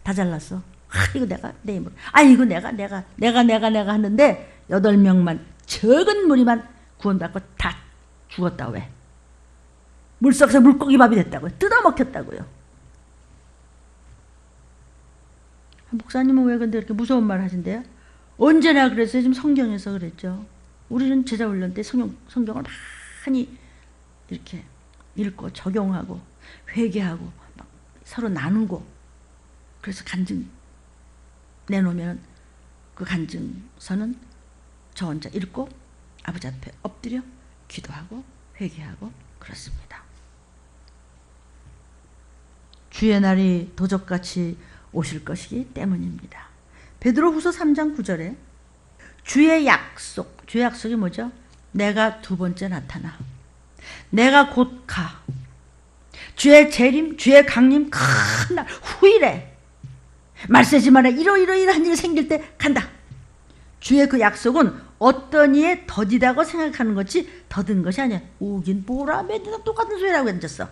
다 잘랐어. 이거 내가 내 힘으로. 이거 내가 하는데 8명만 적은 무리만 구원받고 다 죽었다. 왜? 물속에서 물고기밥이 됐다고요. 뜯어먹혔다고요. 목사님은 왜 근데 이렇게 무서운 말 하신대요? 언제나 그랬어요. 지금 성경에서 그랬죠. 우리는 제자훈련 때 성경을 많이 이렇게 읽고 적용하고 회개하고 막 서로 나누고, 그래서 간증 내놓으면 그 간증서는 저 혼자 읽고 아버지 앞에 엎드려 기도하고 회개하고 그렇습니다. 주의 날이 도적같이 오실 것이기 때문입니다. 베드로후서 3장 9절에 주의 약속이 뭐죠? 내가 두 번째 나타나, 내가 곧 가, 주의 재림, 주의 강림 큰 날 후일에 말세지 마라, 이러이러한 일이 생길 때 간다. 주의 그 약속은 어떤 이에 더디다고 생각하는 것이 더딘 것이 아니야. 오긴 뭐라 맨날 똑같은 소리라고 앉았어.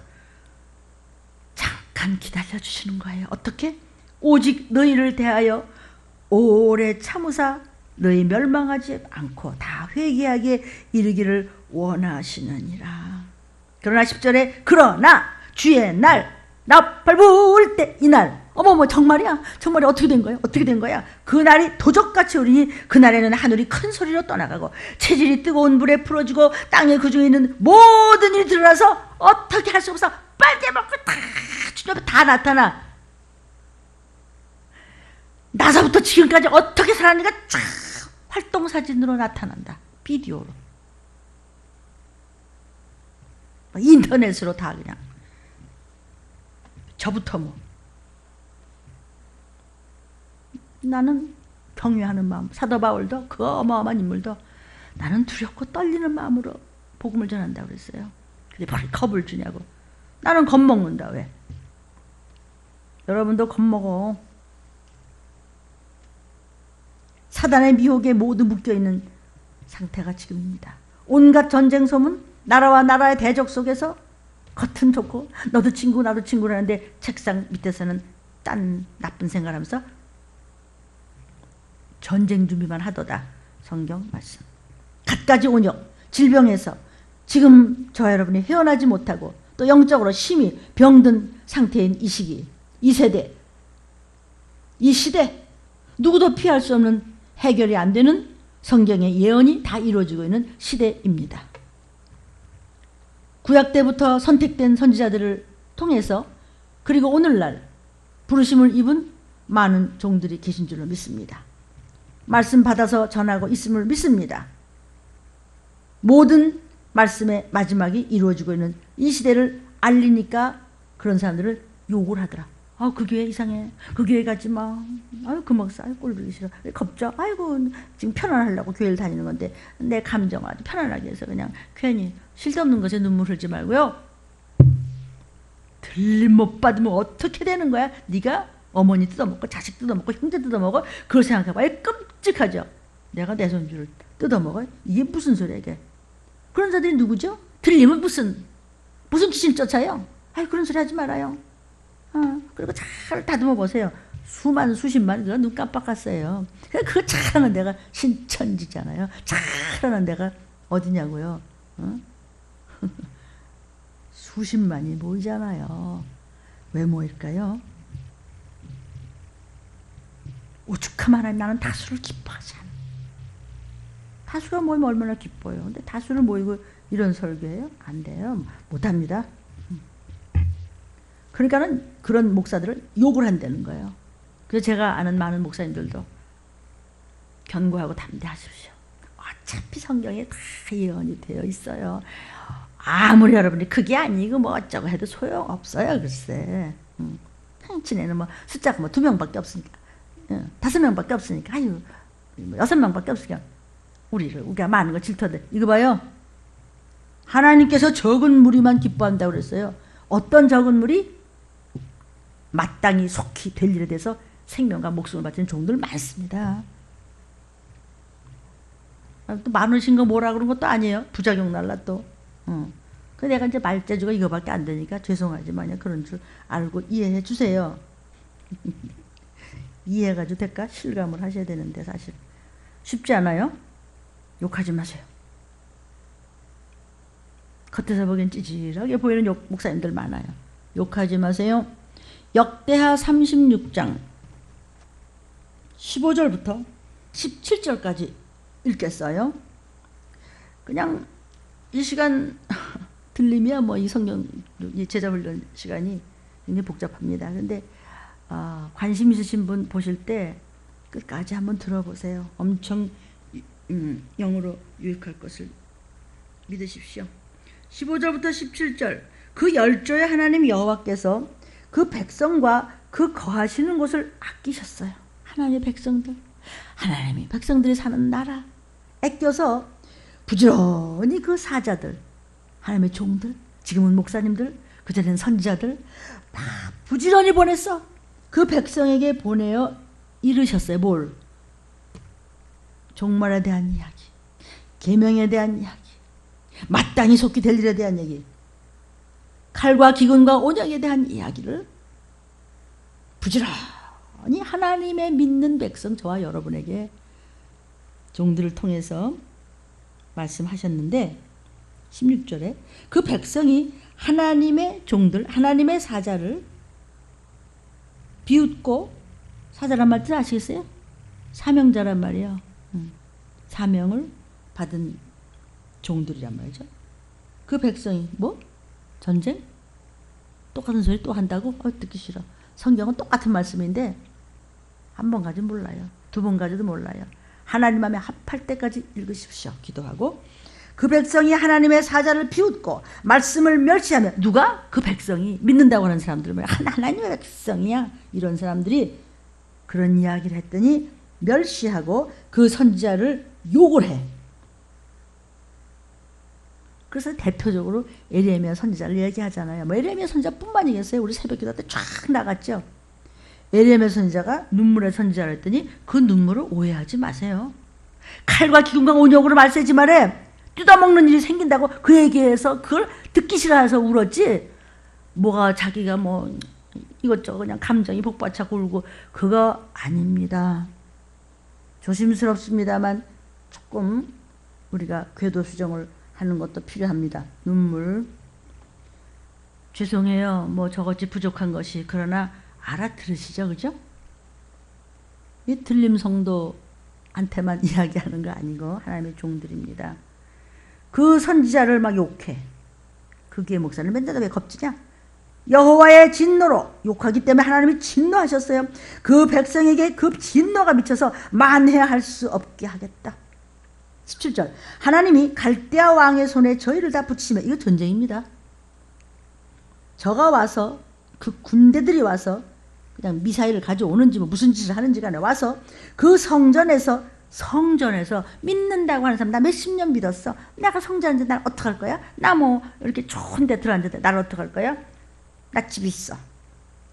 잠깐 기다려주시는 거예요. 어떻게? 오직 너희를 대하여 오래 참으사 너희 멸망하지 않고 다 회개하게 이르기를 원하시느니라. 그러나 10절에 그러나 주의 날 나팔 부을 때 이날, 어머머 정말이야? 정말이 어떻게 된 거야? 어떻게 된 거야? 그 날이 도적같이 오리니 그날에는 하늘이 큰 소리로 떠나가고 체질이 뜨거운 물에 풀어지고 땅에 그 중에 있는 모든 일이 드러나서 어떻게 할 수 없어 빨개 먹고 다 주님 앞에 다 나타나. 나서부터 지금까지 어떻게 살았는가 쫙 활동사진으로 나타난다. 비디오로, 인터넷으로 다 그냥. 저부터 뭐 나는 경외하는 마음, 사도 바울도 그 어마어마한 인물도 나는 두렵고 떨리는 마음으로 복음을 전한다고 그랬어요. 근데 뭘 겁을 주냐고. 나는 겁먹는다. 왜? 여러분도 겁먹어. 사단의 미혹에 모두 묶여있는 상태가 지금입니다. 온갖 전쟁 소문, 나라와 나라의 대적 속에서 겉은 좋고 너도 친구 나도 친구라는데 책상 밑에서는 딴 나쁜 생각하면서 전쟁 준비만 하도다. 성경 말씀. 갖가지 온역, 질병에서 지금 저 여러분이 헤어나지 못하고 또 영적으로 심히 병든 상태인 이 시기, 이 세대, 이 시대, 누구도 피할 수 없는 해결이 안 되는 성경의 예언이 다 이루어지고 있는 시대입니다. 구약 때부터 선택된 선지자들을 통해서 그리고 오늘날 부르심을 입은 많은 종들이 계신 줄로 믿습니다. 말씀 받아서 전하고 있음을 믿습니다. 모든 말씀의 마지막이 이루어지고 있는 이 시대를 알리니까 그런 사람들을 욕을 하더라. 그 교회 이상해. 그 교회 가지 마. 그 목사, 꼴 보기 싫어. 겁져. 지금 편안하려고 교회를 다니는 건데 내 감정을 아주 편안하게 해서 그냥 괜히 쓸데없는 것에 눈물 흘리지 말고요. 들림 못 받으면 어떻게 되는 거야? 네가 어머니 뜯어먹고 자식 뜯어먹고 형제 뜯어먹어. 그걸 생각해봐. 끔찍하죠. 내가 내 손주를 뜯어먹어. 이게 무슨 소리야 이게. 그런 자들이 누구죠? 들리면 무슨 귀신 쫓아요? 그런 소리 하지 말아요. 그리고 잘 다듬어 보세요. 수만 수십만 그거 눈 깜빡했어요. 그거 잘하는 데가 신천지잖아요. 잘하는 데가 어디냐고요. 수십만이 모이잖아요. 왜 모일까요? 오죽하면 하나님 나는 다수를 기뻐하지 않아. 다수가 모이면 얼마나 기뻐요. 근데 다수를 모이고 이런 설교예요? 안 돼요. 못합니다. 그러니까는 그런 목사들을 욕을 한다는 거예요. 그래서 제가 아는 많은 목사님들도 견고하고 담대하십시오. 어차피 성경에 다 예언이 되어 있어요. 아무리 여러분이 그게 아니고 뭐 어쩌고 해도 소용없어요. 글쎄. 지네는 뭐 숫자가 뭐 2명밖에 없으니까, 5명밖에 없으니까, 6명밖에 없으니까 우리가 많은 거 질투하대. 이거 봐요. 하나님께서 적은 무리만 기뻐한다고 그랬어요. 어떤 적은 무리? 마땅히 속히 될 일에 대해서 생명과 목숨을 바치는 종들 많습니다. 또 많으신 거 뭐라 그런 것도 아니에요. 부작용 날라 또. 그 내가 이제 말재주가 이거밖에 안 되니까 죄송하지만 그런 줄 알고 이해해 주세요. 이해가지고 될까? 실감을 하셔야 되는데 사실 쉽지 않아요. 욕하지 마세요. 겉에서 보기엔 찌질하게 보이는 목사님들 많아요. 욕하지 마세요. 역대하 36장 15절부터 17절까지 읽겠어요. 그냥 이 시간 들림이야 뭐 이 성경 이 제자훈련 시간이 굉장히 복잡합니다. 그런데 관심 있으신 분 보실 때 끝까지 한번 들어보세요. 엄청 영으로 유익할 것을 믿으십시오. 15절부터 17절 그 열조의 하나님 여호와께서 그 백성과 그 거하시는 곳을 아끼셨어요. 하나님의 백성들, 하나님이 백성들이 사는 나라 아껴서 부지런히 그 사자들, 하나님의 종들, 지금은 목사님들, 그전에는 선지자들 다 부지런히 보냈어. 그 백성에게 보내어 이르셨어요. 뭘? 종말에 대한 이야기, 계명에 대한 이야기, 마땅히 속히 될 일에 대한 얘기, 칼과 기근과 온역에 대한 이야기를 부지런히 하나님의 믿는 백성 저와 여러분에게 종들을 통해서 말씀하셨는데 16절에 그 백성이 하나님의 종들, 하나님의 사자를 비웃고, 사자란 말 뜻 아시겠어요? 사명자란 말이에요. 사명을 받은 종들이란 말이죠. 그 백성이 뭐? 전쟁? 똑같은 소리 또 한다고? 듣기 싫어. 성경은 똑같은 말씀인데 한 번 가지 몰라요. 두 번 가지도 몰라요. 하나님 마음에 합할 때까지 읽으십시오. 기도하고. 그 백성이 하나님의 사자를 비웃고 말씀을 멸시하며, 누가? 그 백성이, 믿는다고 하는 사람들, 하나님의 백성이야 이런 사람들이 그런 이야기를 했더니 멸시하고 그 선지자를 욕을 해. 그래서 대표적으로 에레미야 선지자를 얘기하잖아요. 뭐 에레미야 선지자뿐만이겠어요. 우리 새벽기도 때 쫙 나갔죠. 에레미야 선지자가 눈물의 선지자를 했더니 그 눈물을 오해하지 마세요. 칼과 기근과 온역으로 말세지 말에 뜯어먹는 일이 생긴다고 그 얘기해서 그걸 듣기 싫어해서 울었지, 뭐가 자기가 뭐 이것저것 그냥 감정이 복받쳐 울고 그거 아닙니다. 조심스럽습니다만 조금 우리가 궤도 수정을 하는 것도 필요합니다. 눈물. 죄송해요. 뭐 저것이 부족한 것이. 그러나 알아들으시죠, 그죠? 이 들림 성도한테만 이야기하는 거 아니고 하나님의 종들입니다. 그 선지자를 막 욕해. 그 교회 목사는 맨날 왜 겁지냐? 여호와의 진노로 욕하기 때문에 하나님이 진노하셨어요. 그 백성에게 그 진노가 미쳐서 만회할 수 없게 하겠다. 17절 하나님이 갈대아 왕의 손에 저희를 다 붙이시면, 이거 전쟁입니다. 저가 와서, 그 군대들이 와서 그냥 미사일을 가져오는지 뭐 무슨 짓을 하는지 간에 와서 그 성전에서 믿는다고 하는 사람, 나 몇십 년 믿었어. 내가 성전인데 날 어떡할 거야? 나 뭐 이렇게 좋은 데 들어앉았는데 날 어떡할 거야? 나 집 있어.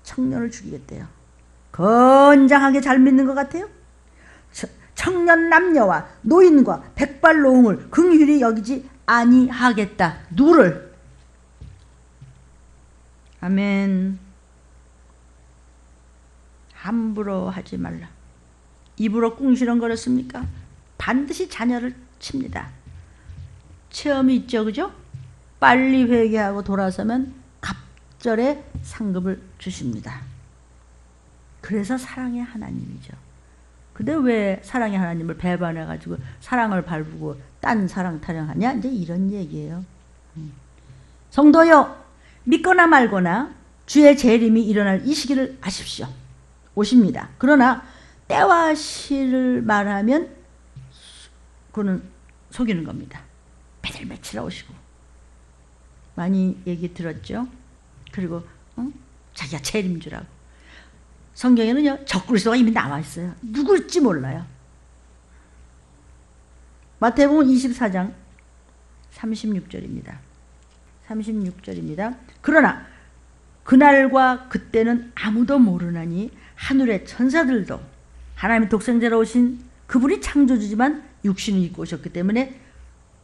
청년을 죽이겠대요. 건장하게 잘 믿는 것 같아요? 청년 남녀와 노인과 백발노웅을 긍휼히 여기지 아니하겠다. 누구를? 아멘. 함부로 하지 말라. 입으로 꿍시렁거렸습니까? 반드시 자녀를 칩니다. 체험이 있죠, 그죠? 빨리 회개하고 돌아서면 갑절에 상급을 주십니다. 그래서 사랑의 하나님이죠. 근데 왜 사랑의 하나님을 배반해가지고 사랑을 밟고 딴 사랑 타령하냐? 이제 이런 얘기예요. 성도여, 믿거나 말거나 주의 재림이 일어날 이 시기를 아십시오. 오십니다. 그러나 때와 시를 말하면 그는 속이는 겁니다. 매일매일 오시고. 많이 얘기 들었죠? 그리고 자기가 재림 주라고. 성경에는요, 적그리스도가 이미 나와 있어요. 누굴지 몰라요. 마태복음 24장 36절입니다. 36절입니다. 그러나 그날과 그때는 아무도 모르나니 하늘의 천사들도 하나님의 독생자로 오신 그분이 창조주지만 육신을 입고 오셨기 때문에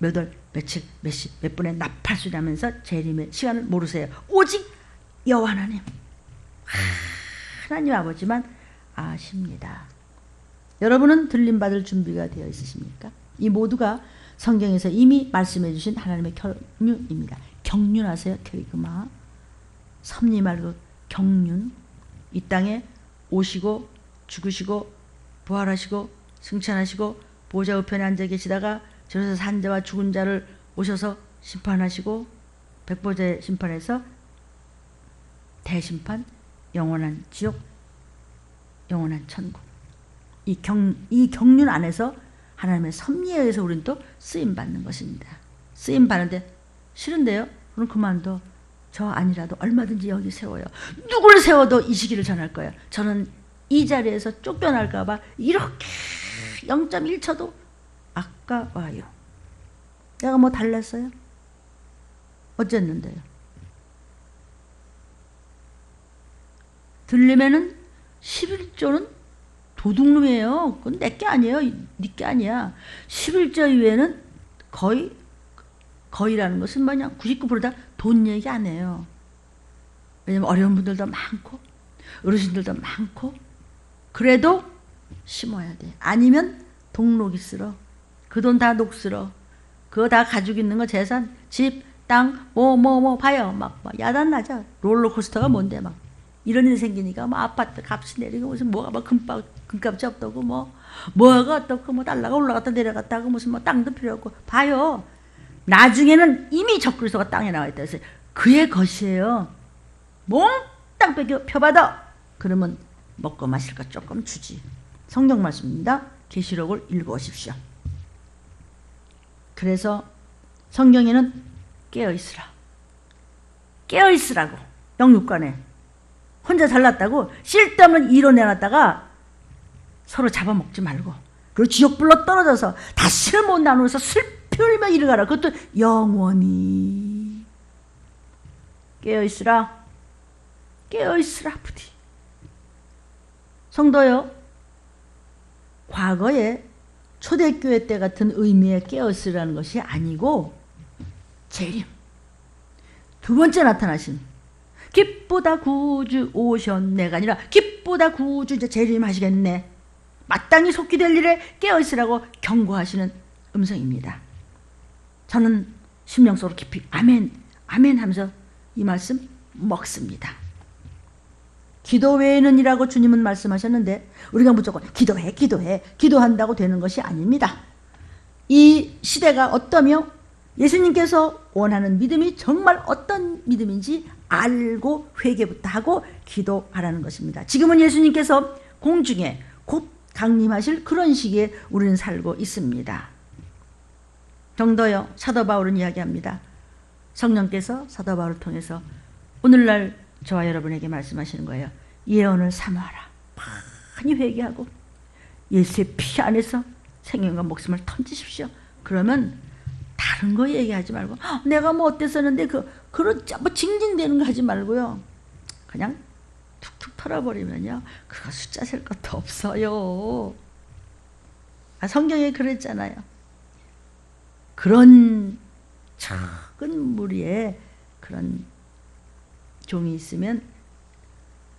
몇 월, 며칠, 몇 시, 몇 분에 나팔소리 나면서 재림의 시간을 모르세요. 오직 여호와 하나님, 하나님 아버지만 아십니다. 여러분은 들림받을 준비가 되어 있으십니까? 이 모두가 성경에서 이미 말씀해 주신 하나님의 경륜입니다. 경륜하세요. 케이그마 섭리 말고 경륜. 이 땅에 오시고 죽으시고 부활하시고 승천하시고 보좌 우편에 앉아 계시다가 저에서 산 자와 죽은 자를 오셔서 심판하시고 백보자의 심판에서 대심판, 영원한 지옥, 영원한 천국. 이 경륜 안에서 하나님의 섭리에 의해서 우리는 또 쓰임받는 것입니다. 쓰임받는데 싫은데요? 그럼 그만둬. 저 아니라도 얼마든지 여기 세워요. 누굴 세워도 이 시기를 전할 거예요. 저는 이 자리에서 쫓겨날까 봐 이렇게 0.1초도 아까워요. 내가 뭐 달랐어요? 어쨌는데요? 들림에는 11조는 도둑놈이에요. 그건 내 게 아니에요. 네 게 아니야. 11조 이외에는 거의라는 것은 뭐냐? 99%다 돈 얘기 안 해요. 왜냐면 어려운 분들도 많고 어르신들도 많고 그래도 심어야 돼. 아니면 동록이 쓸어. 그 돈 다 녹슬어. 그거 다 가지고 있는 거 재산, 집, 땅, 봐요. 막 야단 나죠. 롤러코스터가 뭔데 막. 이런 일 생기니까 뭐 아파트 값이 내리고 무슨 뭐가 막 금값이 없다고 뭐가 어떻고 뭐 달러가 올라갔다 내려갔다고 무슨 뭐 땅도 필요 없고 봐요. 나중에는 이미 적그리스도가 땅에 나와 있다 해서 그의 것이에요. 몽땅 펴받아. 그러면 먹고 마실 것 조금 주지. 성경 말씀입니다. 계시록을 읽어오십시오. 그래서 성경에는 깨어있으라. 깨어있으라고. 영육간에. 혼자 잘났다고 쓸데없는 이로 내놨다가 서로 잡아먹지 말고 그리고 지옥불로 떨어져서 다시는 못 나누어서 슬피 흘며 이르가라. 그것도 영원히. 깨어있으라. 깨어있으라 부디. 성도요, 과거에 초대교회 때 같은 의미의 깨어있으라는 것이 아니고 재림, 두 번째 나타나신 기쁘다 구주 오셨네가 아니라 기쁘다 구주 이제 재림하시겠네, 마땅히 속히 될 일에 깨어있으라고 경고하시는 음성입니다. 저는 심령 속으로 깊이 아멘 아멘 하면서 이 말씀 먹습니다. 기도 외에는 이라고 주님은 말씀하셨는데 우리가 무조건 기도한다고 되는 것이 아닙니다. 이 시대가 어떠며 예수님께서 원하는 믿음이 정말 어떤 믿음인지 알고 회개부터 하고 기도하라는 것입니다. 지금은 예수님께서 공중에 곧 강림하실 그런 시기에 우리는 살고 있습니다. 정도요, 사도 바울은 이야기합니다. 성령께서 사도 바울을 통해서 오늘날 저와 여러분에게 말씀하시는 거예요. 예언을 사모하라. 많이 회개하고 예수의 피 안에서 생명과 목숨을 던지십시오. 그러면 다른 거 얘기하지 말고 내가 뭐 어땠었는데 그런 뭐 징징대는 거 하지 말고요. 그냥 툭툭 털어버리면요, 그거 숫자 셀 것도 없어요. 성경에 그랬잖아요. 그런 작은 무리에 그런 종이 있으면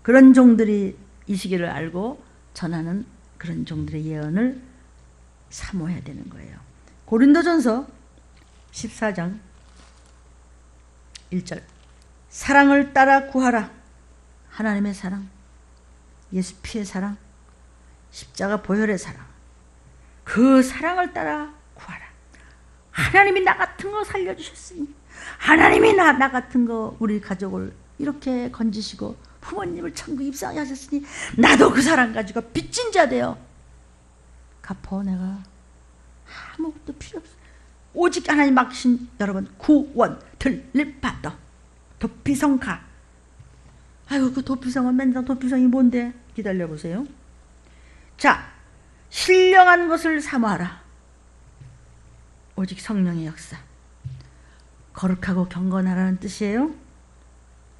그런 종들이 이 시기를 알고 전하는 그런 종들의 예언을 사모해야 되는 거예요. 고린도전서 14장 1절, 사랑을 따라 구하라. 하나님의 사랑, 예수 피의 사랑, 십자가 보혈의 사랑, 그 사랑을 따라 구하라. 하나님이 나 같은 거 살려주셨으니, 하나님이 나 같은 거 우리 가족을 이렇게 건지시고 부모님을 천국 입상하게 하셨으니 나도 그 사랑 가지고 빚진 자 되어 갚어. 내가 아무것도 필요 없어. 오직 하나님 맡기신 여러분 구원 들림받아. 도피성가. 아이고, 그 도피성은 맨날 도피성이 뭔데? 기다려보세요. 자, 신령한 것을 사모하라. 오직 성령의 역사. 거룩하고 경건하라는 뜻이에요.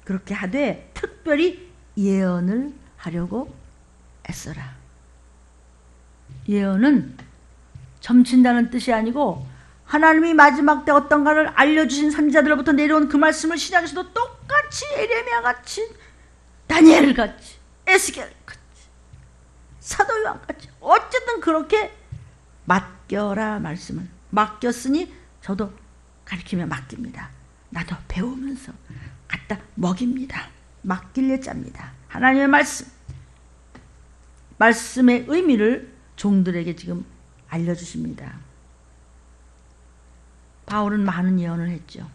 그렇게 하되 특별히 예언을 하려고 애써라. 예언은 점친다는 뜻이 아니고 하나님이 마지막 때 어떤가를 알려주신 선지자들로부터 내려온 그 말씀을 신약에서도 똑같이 에레미야 같이 다니엘 같이 에스겔 같이 사도 요한 같이 어쨌든 그렇게 맡겨라 말씀을 맡겼으니 저도 가르치며 맡깁니다. 나도 배우면서 갖다 먹입니다. 맡길 예자입니다. 하나님의 말씀의 의미를 종들에게 지금 알려주십니다. 바울은 많은 예언을 했죠.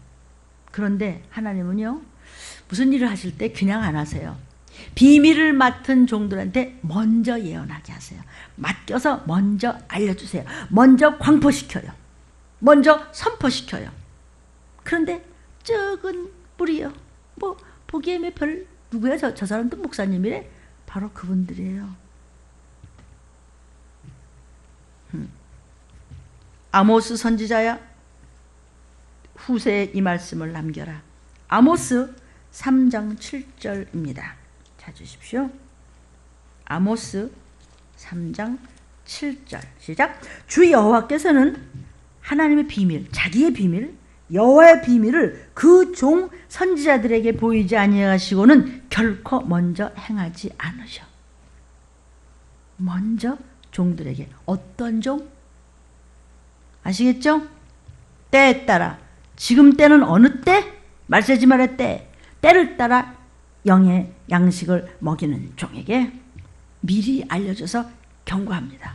그런데 하나님은요, 무슨 일을 하실 때 그냥 안 하세요. 비밀을 맡은 종들한테 먼저 예언하게 하세요. 맡겨서 먼저 알려주세요. 먼저 광포시켜요. 먼저 선포시켜요. 그런데 적은 뿌리요. 뭐 보기에는 별 누구야? 저 사람도 목사님이래. 바로 그분들이에요. 아모스 선지자야, 후세에 이 말씀을 남겨라. 아모스 3장 7절입니다. 찾으십시오. 아모스 3장 7절 시작. 주 여호와께서는 하나님의 비밀, 자기의 비밀, 여호와의 비밀을 그 종 선지자들에게 보이지 아니하시고는 결코 먼저 행하지 않으셔. 먼저 종들에게. 어떤 종? 아시겠죠? 때에 따라. 지금 때는 어느 때? 말세지 말의 때. 때를 따라 영의 양식을 먹이는 종에게 미리 알려줘서 경고합니다.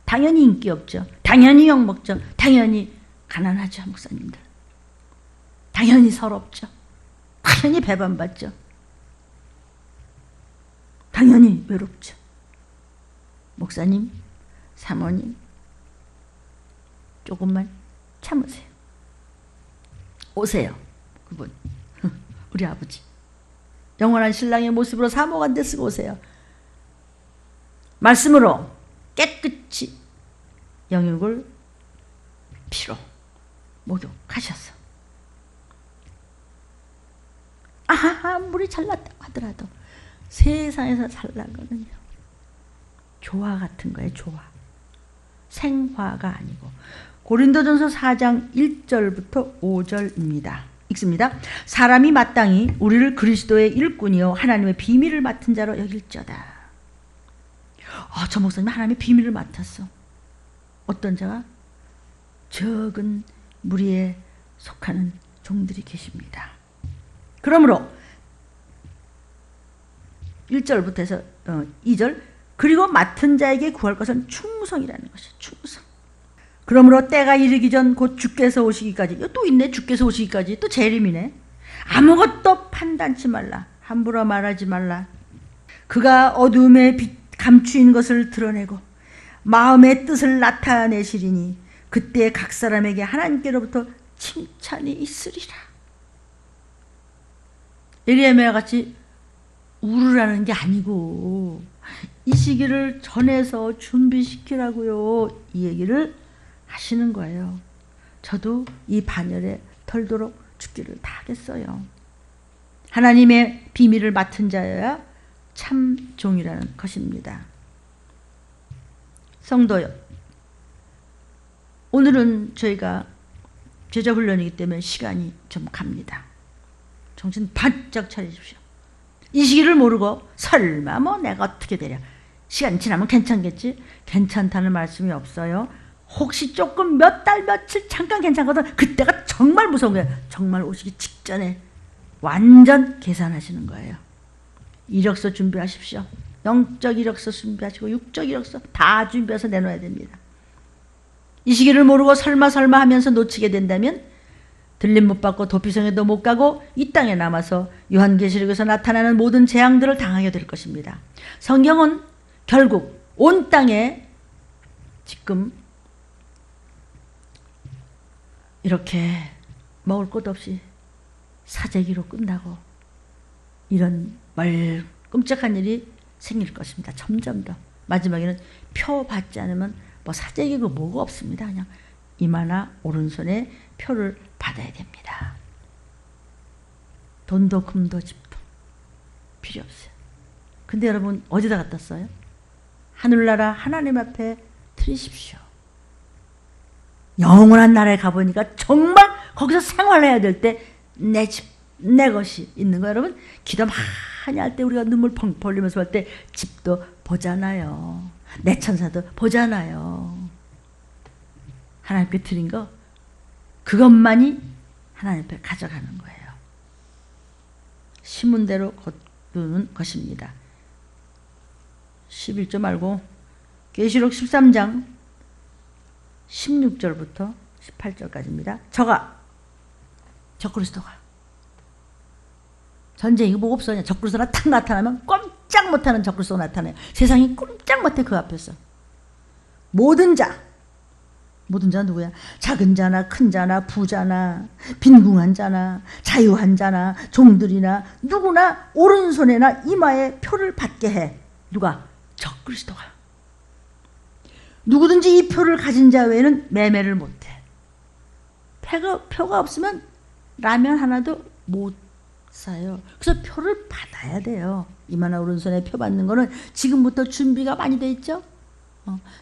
당연히 인기 없죠. 당연히 욕먹죠. 당연히 가난하죠. 목사님들. 당연히 서럽죠. 당연히 배반받죠. 당연히 외롭죠. 목사님, 사모님, 조금만 참으세요. 오세요. 그분. 우리 아버지. 영원한 신랑의 모습으로 사목 안 데 쓰고 오세요. 말씀으로 깨끗이 영육을 피로 목욕하셨어. 아무리 잘났다고 하더라도 세상에서 잘난 거는요, 조화 같은 거예요. 조화. 생화가 아니고. 고린도전서 4장 1절부터 5절입니다. 읽습니다. 사람이 마땅히 우리를 그리스도의 일꾼이요 하나님의 비밀을 맡은 자로 여길저다. 저 목사님 하나님의 비밀을 맡았어. 어떤 자가? 적은 무리에 속하는 종들이 계십니다. 그러므로 1절부터 해서 2절, 그리고 맡은 자에게 구할 것은 충성이라는 것이죠. 충성. 그러므로 때가 이르기 전 곧 주께서 오시기까지. 또 있네. 주께서 오시기까지. 또 재림이네. 아무것도 판단치 말라. 함부로 말하지 말라. 그가 어두움에 감추인 것을 드러내고 마음의 뜻을 나타내시리니 그때 각 사람에게 하나님께로부터 칭찬이 있으리라. 에레미야 같이 울으라는 게 아니고 이 시기를 전해서 준비시키라고요. 이 얘기를 하시는 거예요. 저도 이 반열에 털도록 죽기를 다 하겠어요. 하나님의 비밀을 맡은 자여야 참 종이라는 것입니다. 성도요, 오늘은 저희가 제자훈련이기 때문에 시간이 좀 갑니다. 정신 바짝 차리십시오. 이 시기를 모르고 설마 뭐 내가 어떻게 되랴. 시간 지나면 괜찮겠지? 괜찮다는 말씀이 없어요. 혹시 조금 몇 달, 며칠 잠깐 괜찮거든. 그때가 정말 무서운 거예요. 정말 오시기 직전에 완전 계산하시는 거예요. 이력서 준비하십시오. 영적 이력서 준비하시고 육적 이력서 다 준비해서 내놓아야 됩니다. 이 시기를 모르고 설마 하면서 놓치게 된다면 들림 못 받고 도피성에도 못 가고 이 땅에 남아서 요한계시록에서 나타나는 모든 재앙들을 당하게 될 것입니다. 성경은 결국 온 땅에 지금 이렇게 먹을 것 없이 사재기로 끝나고 이런 끔찍한 일이 생길 것입니다. 점점 더. 마지막에는 표 받지 않으면 뭐 사재기고 뭐가 없습니다. 그냥 이마나 오른손에 표를 받아야 됩니다. 돈도 금도 집도 필요 없어요. 근데 여러분 어디다 갖다 써요? 하늘나라 하나님 앞에 드리십시오. 영원한 나라에 가보니까 정말 거기서 생활해야 될 때 내 집, 내 것이 있는 거예요. 여러분, 기도 많이 할 때 우리가 눈물 펑펑 흘리면서 할 때 집도 보잖아요. 내 천사도 보잖아요. 하나님께 드린 거, 그것만이 하나님 앞에 가져가는 거예요. 심은대로 거두는 것입니다. 11절 말고 계시록 13장 16절부터 18절까지입니다. 적그리스도가 전쟁이 뭐 없어냐. 적그리스도가 탁 나타나면 꼼짝 못하는 적그리스도가 나타나요. 세상이 꼼짝 못해 그 앞에서. 모든 자 누구야? 작은 자나 큰 자나 부자나 빈궁한 자나 자유한 자나 종들이나 누구나 오른손에나 이마에 표를 받게 해. 누가? 적그리스도가. 누구든지 이 표를 가진 자 외에는 매매를 못해. 표가 없으면 라면 하나도 못 사요. 그래서 표를 받아야 돼요. 이마나 오른손에 표 받는 거는 지금부터 준비가 많이 돼 있죠.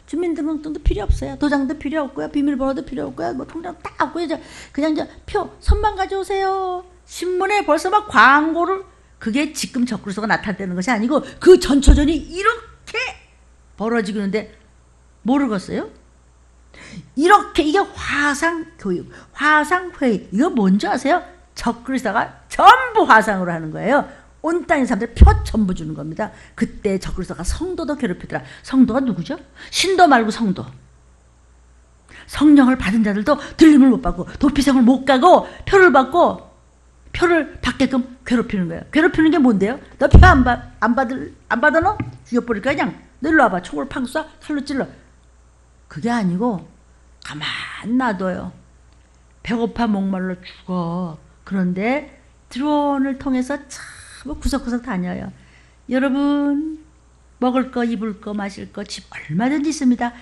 주민등록증도 필요 없어요. 도장도 필요 없고요. 비밀번호도 필요 없고요. 뭐 통장 딱 없고요. 그냥 표 손만 가져오세요. 신문에 벌써 막 광고를. 그게 지금 적그리스도가 나타나는 것이 아니고 그 전초전이 이렇게 벌어지고 있는데 모르겠어요? 이렇게 이게 화상교육, 화상회의. 이거 뭔지 아세요? 적그리스도가 전부 화상으로 하는 거예요. 온 땅의 사람들 표 전부 주는 겁니다. 그때 적그리스도가 성도도 괴롭히더라. 성도가 누구죠? 신도 말고 성도. 성령을 받은 자들도 들림을 못 받고 도피성을 못 가고 표를 받게끔 괴롭히는 거예요. 괴롭히는 게 뭔데요? 너 표 안 받아 너? 죽여버릴 거야 그냥. 너 일로 와봐. 총을 팡 쏴. 칼로 찔러. 그게 아니고 가만 놔둬요. 배고파 목말라 죽어. 그런데 드론을 통해서 참 구석구석 다녀요. 여러분, 먹을 거, 입을 거, 마실 거, 집 얼마든지 있습니다.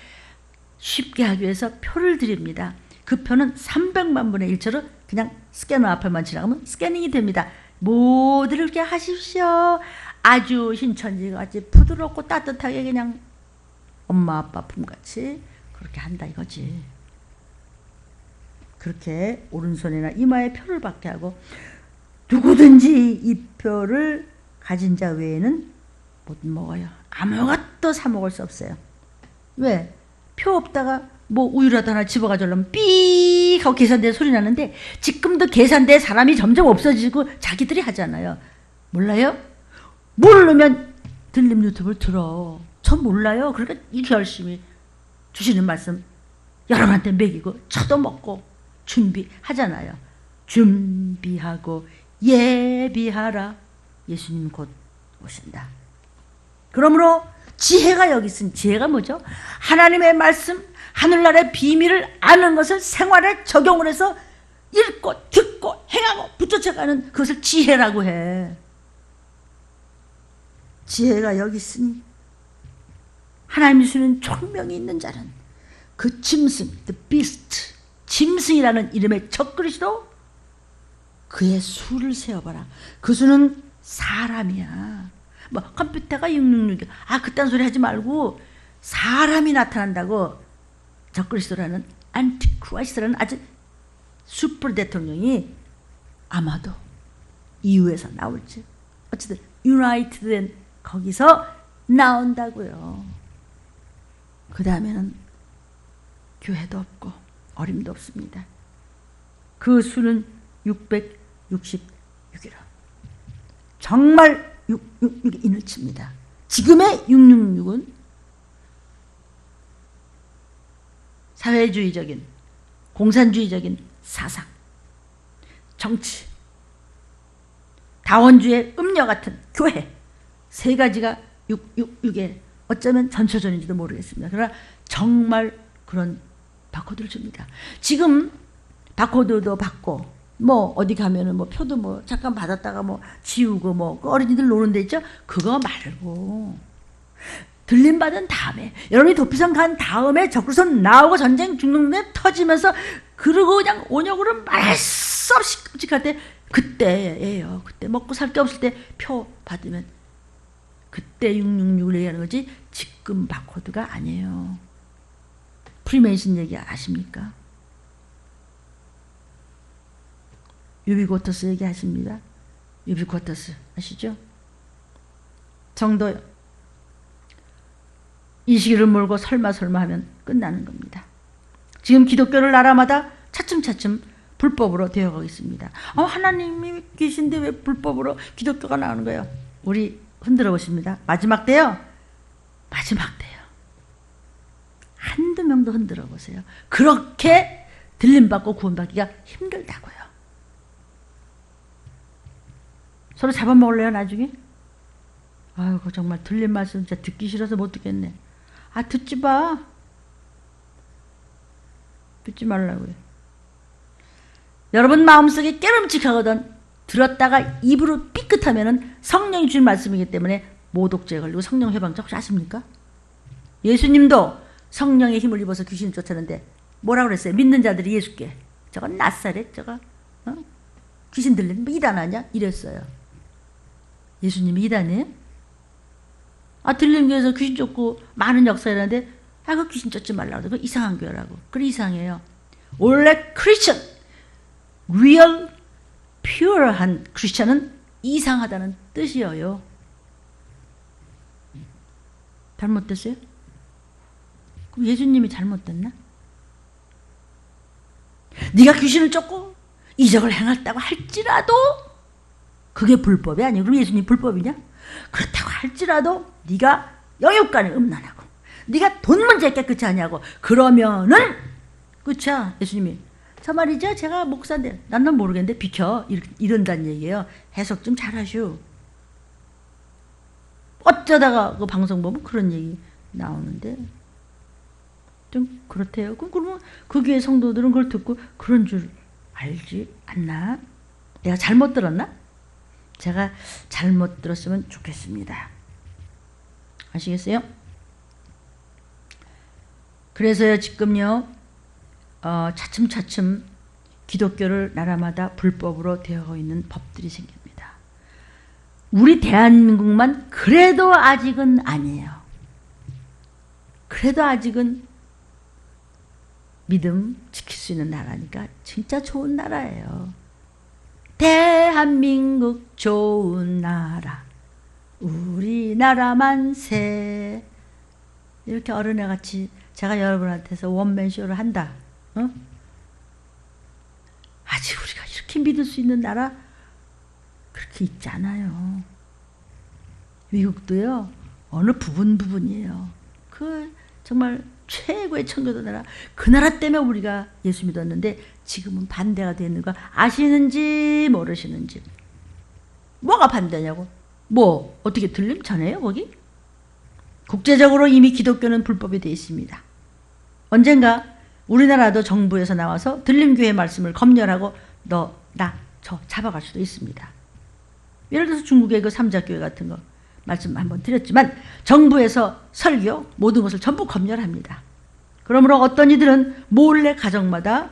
쉽게 하기 위해서 표를 드립니다. 그 표는 300만 분의 1초로 그냥 스캐너 앞에만 지나가면 스캐닝이 됩니다. 모두를 이렇게 하십시오. 아주 신천지같이 부드럽고 따뜻하게 그냥 엄마 아빠 품같이 그렇게 한다 이거지. 그렇게 오른손이나 이마에 표를 받게 하고 누구든지 이 표를 가진 자 외에는 못 먹어요. 아무것도 사 먹을 수 없어요. 왜? 표 없다가 뭐 우유라도 하나 집어가져오려면 삐 하고 계산대 소리 나는데 지금도 계산대에 사람이 점점 없어지고 자기들이 하잖아요. 몰라요? 모르면 들림 유튜브를 들어. 저 몰라요. 그러니까 이렇게 열심히 주시는 말씀 여러분한테 먹이고 저도 먹고 준비하잖아요. 준비하고 예비하라. 예수님 곧 오신다. 그러므로 지혜가 여기 있으니 지혜가 뭐죠? 하나님의 말씀, 하늘나라의 비밀을 아는 것을 생활에 적용을 해서 읽고 듣고 행하고 붙여쳐가는 그것을 지혜라고 해. 지혜가 여기 있으니 하나님이 주시는 총명이 있는 자는 그 짐승, the beast, 짐승이라는 이름의 적그리스도 그의 수를 세어봐라. 그 수는 사람이야. 뭐 컴퓨터가 666. 그딴 소리 하지 말고 사람이 나타난다고. 적그리스도라는 안티크라이스트라는 아주 슈퍼 대통령이 아마도 이후에서 나올지 어쨌든 유나이티드된 거기서 나온다고요. 그 다음에는 교회도 없고 어림도 없습니다. 그 수는 666이라. 정말 666이 인을 칩니다. 지금의 666은 사회주의적인 공산주의적인 사상, 정치, 다원주의 음녀 같은 교회 세 가지가 666의 어쩌면 전초전인지도 모르겠습니다. 그러나 정말 그런 바코드를 줍니다. 지금 바코드도 받고 뭐 어디 가면은 뭐 표도 뭐 잠깐 받았다가 뭐 지우고 뭐 어린이들 노는 데 있죠. 그거 말고 들림 받은 다음에 여러분이 도피성 간 다음에 적그리스도 나오고 전쟁 중동에 터지면서 그러고 그냥 온역으로 말할 수 없이 끔찍할 때 그때예요. 그때 먹고 살 게 없을 때 표 받으면 그때 666을 얘기하는 거지 지금 바코드가 아니에요. 프리메이슨 얘기 아십니까? 유비고토스 얘기하십니다. 유비고토스 아시죠? 성도요. 이 시기를 몰고 설마 하면 끝나는 겁니다. 지금 기독교를 나라마다 차츰차츰 불법으로 되어가고 있습니다. 하나님이 계신데 왜 불법으로 기독교가 나오는 거예요? 우리 흔들어 보십니다. 마지막 때요. 마지막 때요. 한두 명도 흔들어 보세요. 그렇게 들림받고 구원받기가 힘들다고요. 서로 잡아먹을래요 나중에? 아이고 정말 들린 말씀 진짜 듣기 싫어서 못 듣겠네. 듣지 마. 듣지 말라고요. 여러분 마음속에 깨름직하거든 들었다가 입으로 삐끗하면은 성령이 주신 말씀이기 때문에 모독죄에 걸리고 성령 해방자 혹시 아십니까? 예수님도 성령의 힘을 입어서 귀신을 쫓았는데 뭐라고 그랬어요? 믿는 자들이 예수께 저건 낫사렛 저거 귀신 들리는 뭐 이단 아니야? 이랬어요. 예수님이 이단이에요? 들린 교회에서 귀신 쫓고 많은 역사라는데 그 귀신 쫓지 말라고 그거 이상한 교회라고. 그래 이상해요. 원래 크리스천 real pure한 크리스천은 이상하다는 뜻이에요. 잘못됐어요? 그럼 예수님이 잘못됐나? 네가 귀신을 쫓고 이적을 행했다고 할지라도 그게 불법이 아니고 그럼 예수님 불법이냐? 그렇다고 할지라도 네가 영육간에 음란하고 네가 돈 문제에 깨끗이 하냐고 그러면은 그쵸? 예수님이 저 말이죠 제가 목사인데 난 모르겠는데 비켜 이런다는 얘기예요. 해석 좀 잘하슈. 어쩌다가 그 방송 보면 그런 얘기 나오는데 좀 그렇대요. 그러면 그 교회 성도들은 그걸 듣고 그런 줄 알지 않나? 내가 잘못 들었나? 제가 잘못 들었으면 좋겠습니다. 아시겠어요? 그래서요 지금요 차츰차츰 기독교를 나라마다 불법으로 되어 있는 법들이 생깁니다. 우리 대한민국만 그래도 아직은 아니에요. 그래도 아직은 믿음 지킬 수 있는 나라니까 진짜 좋은 나라예요. 대한민국 좋은 나라 우리나라 만세 이렇게 어른애 같이 제가 여러분한테서 원맨쇼를 한다. 아직 우리가 이렇게 믿을 수 있는 나라 그렇게 있지 않아요. 미국도요 어느 부분이에요. 그 정말 최고의 청교도 나라 그 나라 때문에 우리가 예수 믿었는데 지금은 반대가 되는 거 아시는지 모르시는지. 뭐가 반대냐고? 뭐 어떻게 들림 전해요 거기? 국제적으로 이미 기독교는 불법이 되어 있습니다. 언젠가 우리나라도 정부에서 나와서 들림교회 말씀을 검열하고 너, 나, 저 잡아갈 수도 있습니다. 예를 들어서 중국의 그 삼자교회 같은 거 말씀 한번 드렸지만 정부에서 설교 모든 것을 전부 검열합니다. 그러므로 어떤 이들은 몰래 가정마다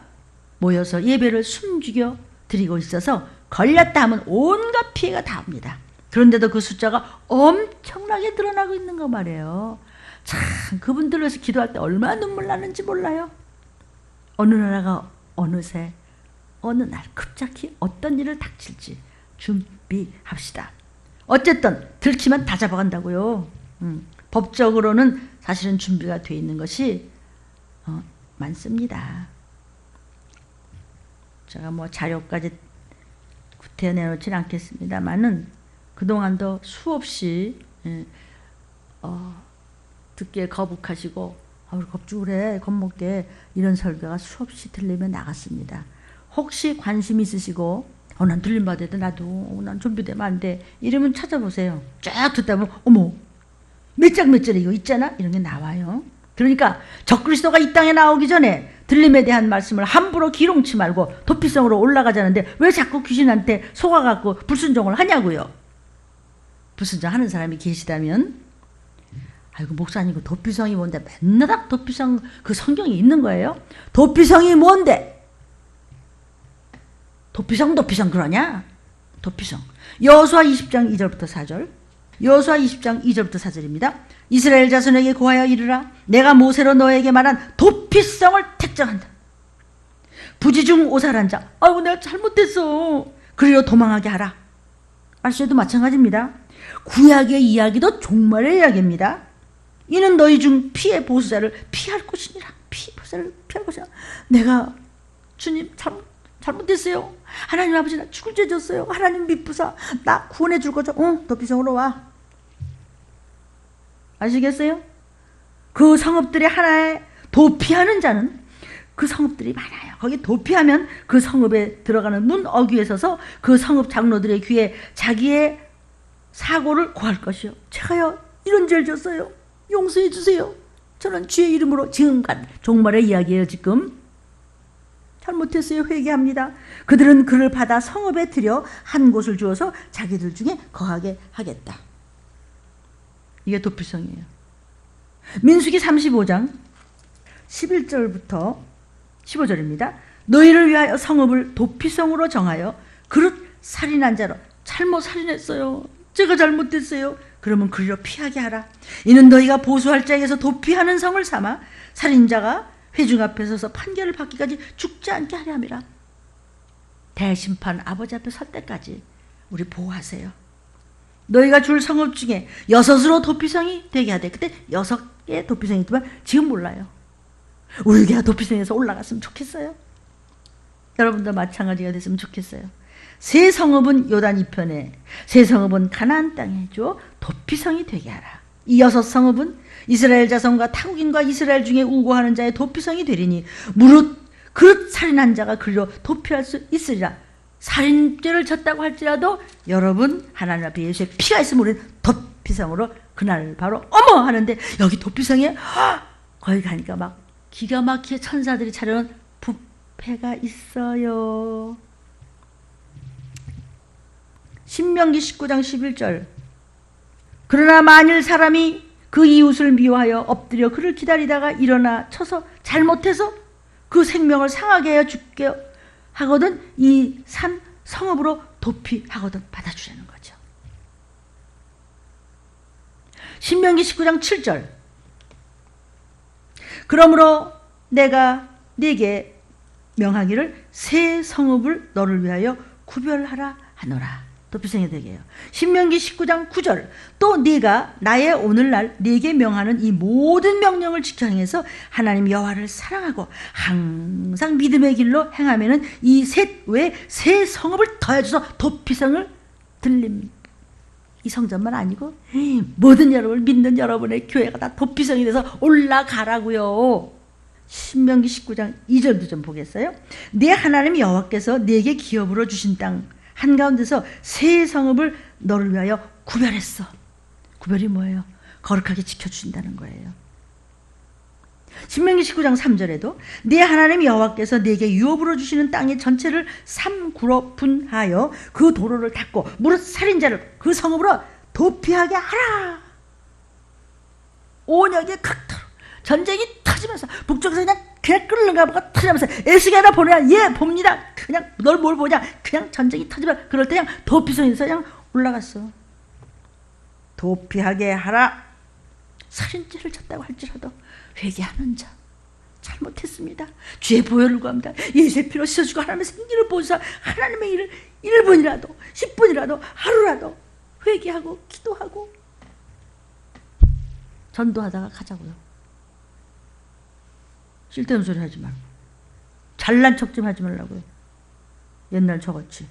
모여서 예배를 숨죽여 드리고 있어서 걸렸다 하면 온갖 피해가 다 옵니다. 그런데도 그 숫자가 엄청나게 늘어나고 있는 거 말이에요. 참 그분들 위해서 기도할 때 얼마나 눈물 나는지 몰라요. 어느 나라가 어느새 어느 날 급작히 어떤 일을 닥칠지 준비합시다. 어쨌든 들키면 다 잡아간다고요. 법적으로는 사실은 준비가 돼 있는 것이 많습니다. 제가 뭐 자료까지 구태여 내놓지는 않겠습니다만은 그동안도 수없이 듣기에 거북하시고 우리 겁주 그래 겁먹게 이런 설교가 수없이 들리며 나갔습니다. 혹시 관심 있으시고 난 들림받아도 나도 난 준비되면 안 돼 이러면 찾아보세요. 쫙 듣다 보면 어머 몇 장 몇 절에 이거 있잖아 이런 게 나와요. 그러니까 적그리스도가 이 땅에 나오기 전에 들림에 대한 말씀을 함부로 기롱치 말고 도피성으로 올라가자는데 왜 자꾸 귀신한테 속아갖고 불순종을 하냐고요. 불순종하는 사람이 계시다면 아이고 목사님 그 도피성이 뭔데 맨날 도피성 그 성경이 있는 거예요? 도피성이 뭔데? 도피성 그러냐? 도피성 여호수아 20장 2절부터 4절 여호수아 20장 2절부터 4절입니다. 이스라엘 자손에게 고하여 이르라 내가 모세로 너에게 말한 도피성을 택정한다. 부지중 오살한 자, 아이고 내가 잘못했어, 그리로 도망하게 하라. 말씀에도 마찬가지입니다. 구약의 이야기도 종말의 이야기입니다. 이는 너희 중 피의 보수자를 피할 것이니라. 피의 보수자를 피할 것이라. 내가 주님 잘못했어요. 하나님 아버지 나 죽을 죄 졌어요. 하나님 미쁘사 나 구원해 줄 거죠. 도피성으로 와. 아시겠어요? 그 성읍들의 하나에 도피하는 자는 그 성읍들이 많아요. 거기 도피하면 그 성읍에 들어가는 문 어귀에 서서 그 성읍 장로들의 귀에 자기의 사고를 고할 것이요. 제가요 이런 죄를 졌어요. 용서해 주세요. 저는 주의 이름으로 지금까지 종말의 이야기예요. 지금 잘못했어요. 회개합니다. 그들은 그를 받아 성읍에 들여 한 곳을 주어서 자기들 중에 거하게 하겠다. 이게 도피성이에요. 민수기 35장 11절부터 15절입니다. 너희를 위하여 성읍을 도피성으로 정하여 그릇 살인한 자로 잘못 살인했어요. 제가 잘못했어요. 그러면 그리로 피하게 하라. 이는 너희가 보수할 자에게서 도피하는 성을 삼아 살인자가 회중 앞에 서서 판결을 받기까지 죽지 않게 하려 함이라. 대심판 아버지 앞에 설 때까지 우리 보호하세요. 너희가 줄 성읍 중에 6으로 도피성이 되게 하되, 그때 6개의 도피성이 있지만 지금 몰라요. 우리 교회가 도피성에서 올라갔으면 좋겠어요. 여러분도 마찬가지가 됐으면 좋겠어요. 세 성읍은 요단 이편에, 세 성읍은 가나안 땅에 주어 도피성이 되게 하라. 이 6성읍은 이스라엘 자손과 타국인과 이스라엘 중에 우고하는 자의 도피성이 되리니 무릇 그릇 살인한 자가 그리로 도피할 수 있으리라. 살인죄를 졌다고 할지라도 여러분 하나님 앞에 예수의 피가 있으면 우리는 도피성으로 그날 바로 어머 하는데, 여기 도피성에 거기 가니까 막 기가 막히게 천사들이 차려놓은 뷔페가 있어요. 신명기 19장 11절. 그러나 만일 사람이 그 이웃을 미워하여 엎드려 그를 기다리다가 일어나 쳐서 잘못해서 그 생명을 상하게 하여 죽게 하거든 이 산 성읍으로 도피하거든 받아주라는 거죠. 신명기 19장 7절. 그러므로 내가 네게 명하기를 새 성읍을 너를 위하여 구별하라 하노라. 도피성이 되게 해요. 신명기 19장 9절. 또 네가 나의 오늘날 네게 명하는 이 모든 명령을 지켜 행해서 하나님 여호와를 사랑하고 항상 믿음의 길로 행하면은 이 셋 외에 새 성읍을 더해줘서 도피성을 들림. 이 성전만 아니고 모든 여러분을 믿는 여러분의 교회가 다 도피성이 돼서 올라가라고요. 신명기 19장 2절도 좀 보겠어요. 내 하나님 여호와께서 네게 기업으로 주신 땅 한가운데서 새 성읍을 너를 위하여 구별했어. 구별이 뭐예요? 거룩하게 지켜주신다는 거예요. 신명기 19장 3절에도 네 하나님 여호와께서 네게 유업으로 주시는 땅의 전체를 3구로 분하여 그 도로를 닫고 무릇 살인자를 그 성읍으로 도피하게 하라. 온역의 극토로 전쟁이 터지면서 북쪽에서 그냥 끓는가 보가 터지면서 에스겔아 보내야 예 봅니다. 그냥 널 뭘 보냐. 그냥 전쟁이 터지면 그럴 때 그냥 도피성에서 그냥 올라갔어. 도피하게 하라. 살인죄를 졌다고 할지라도 회개하는 자, 잘못했습니다. 주의 보혈을 구합니다. 예수의 피로 씻어주고 하나님의 생기를 보셔서 하나님의 일을 1분이라도 10분이라도 하루라도 회개하고 기도하고 전도하다가 가자고요. 쓸데없는 소리 하지 말고 잘난 척 좀 하지 말라고요. 옛날 저같이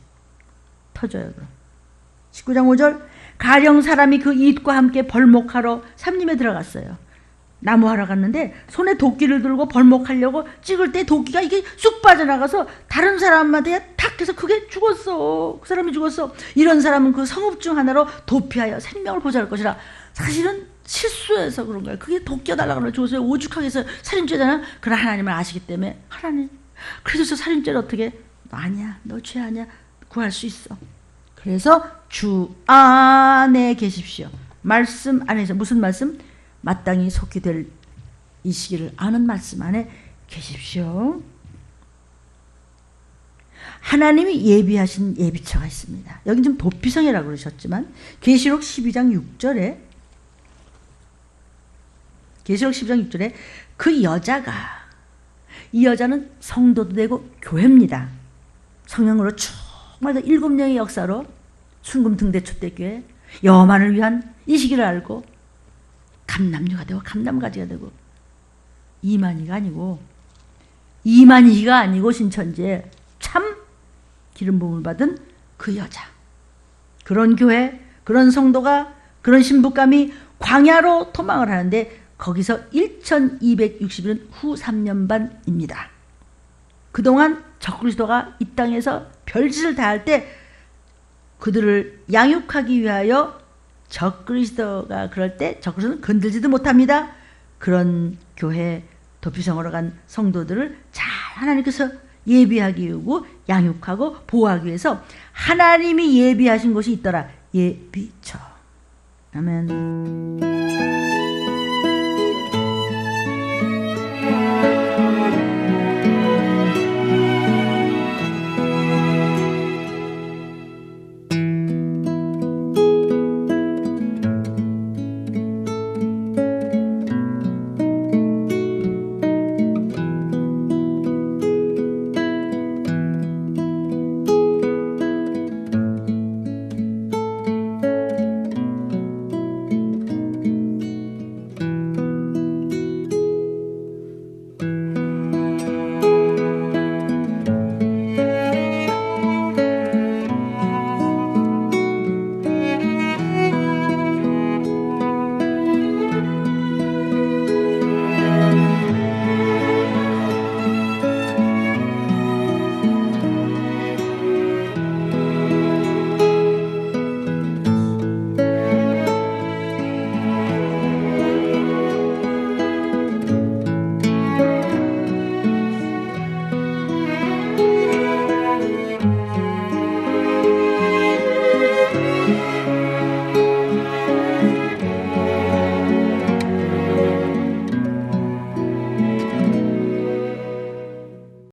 터져요. 그럼 19장 5절. 가령 사람이 그 이웃과 함께 벌목하러 삼림에 들어갔어요. 나무하러 갔는데 손에 도끼를 들고 벌목하려고 찍을 때 도끼가 이게 쑥 빠져나가서 다른 사람한테 탁 해서 그게 죽었어. 그 사람이 죽었어. 이런 사람은 그 성읍 중 하나로 도피하여 생명을 보존할 것이라. 사실은 실수해서 그런 거예요. 그게 도끼가 날아가는 죽었어요. 오죽하게 해서 살인죄잖아. 그러나 하나님을 아시기 때문에 하나님 그래서 저 살인죄를 어떻게 너 아니야 너 죄 아니야 구할 수 있어. 그래서 주 안에 계십시오. 말씀 안에서 무슨 말씀? 마땅히 속히 될 이 시기를 아는 말씀 안에 계십시오. 하나님이 예비하신 예비처가 있습니다. 여기 좀 도피성이라고 그러셨지만 계시록 12장 6절에 그 여자가 이 여자는 성도도 되고 교회입니다. 성령으로 정말 7년의 역사로 순금 등대 초대교회 여만을 위한 이 시기를 알고 감남류가 되고 감남가지가 되고 이만희가 아니고 신천지에 참 기름 부음을 받은 그 여자, 그런 교회, 그런 성도가, 그런 신부감이 광야로 도망을 하는데 거기서 1260년 후 3년 반입니다. 그동안 적그리스도가 이 땅에서 별짓을 다할 때 그들을 양육하기 위하여 적그리스도가 그럴 때 적그리스도는 건들지도 못합니다. 그런 교회 도피성으로 간 성도들을 잘 하나님께서 예비하기 위하고 양육하고 보호하기 위해서 하나님이 예비하신 곳이 있더라. 예비처. 아멘.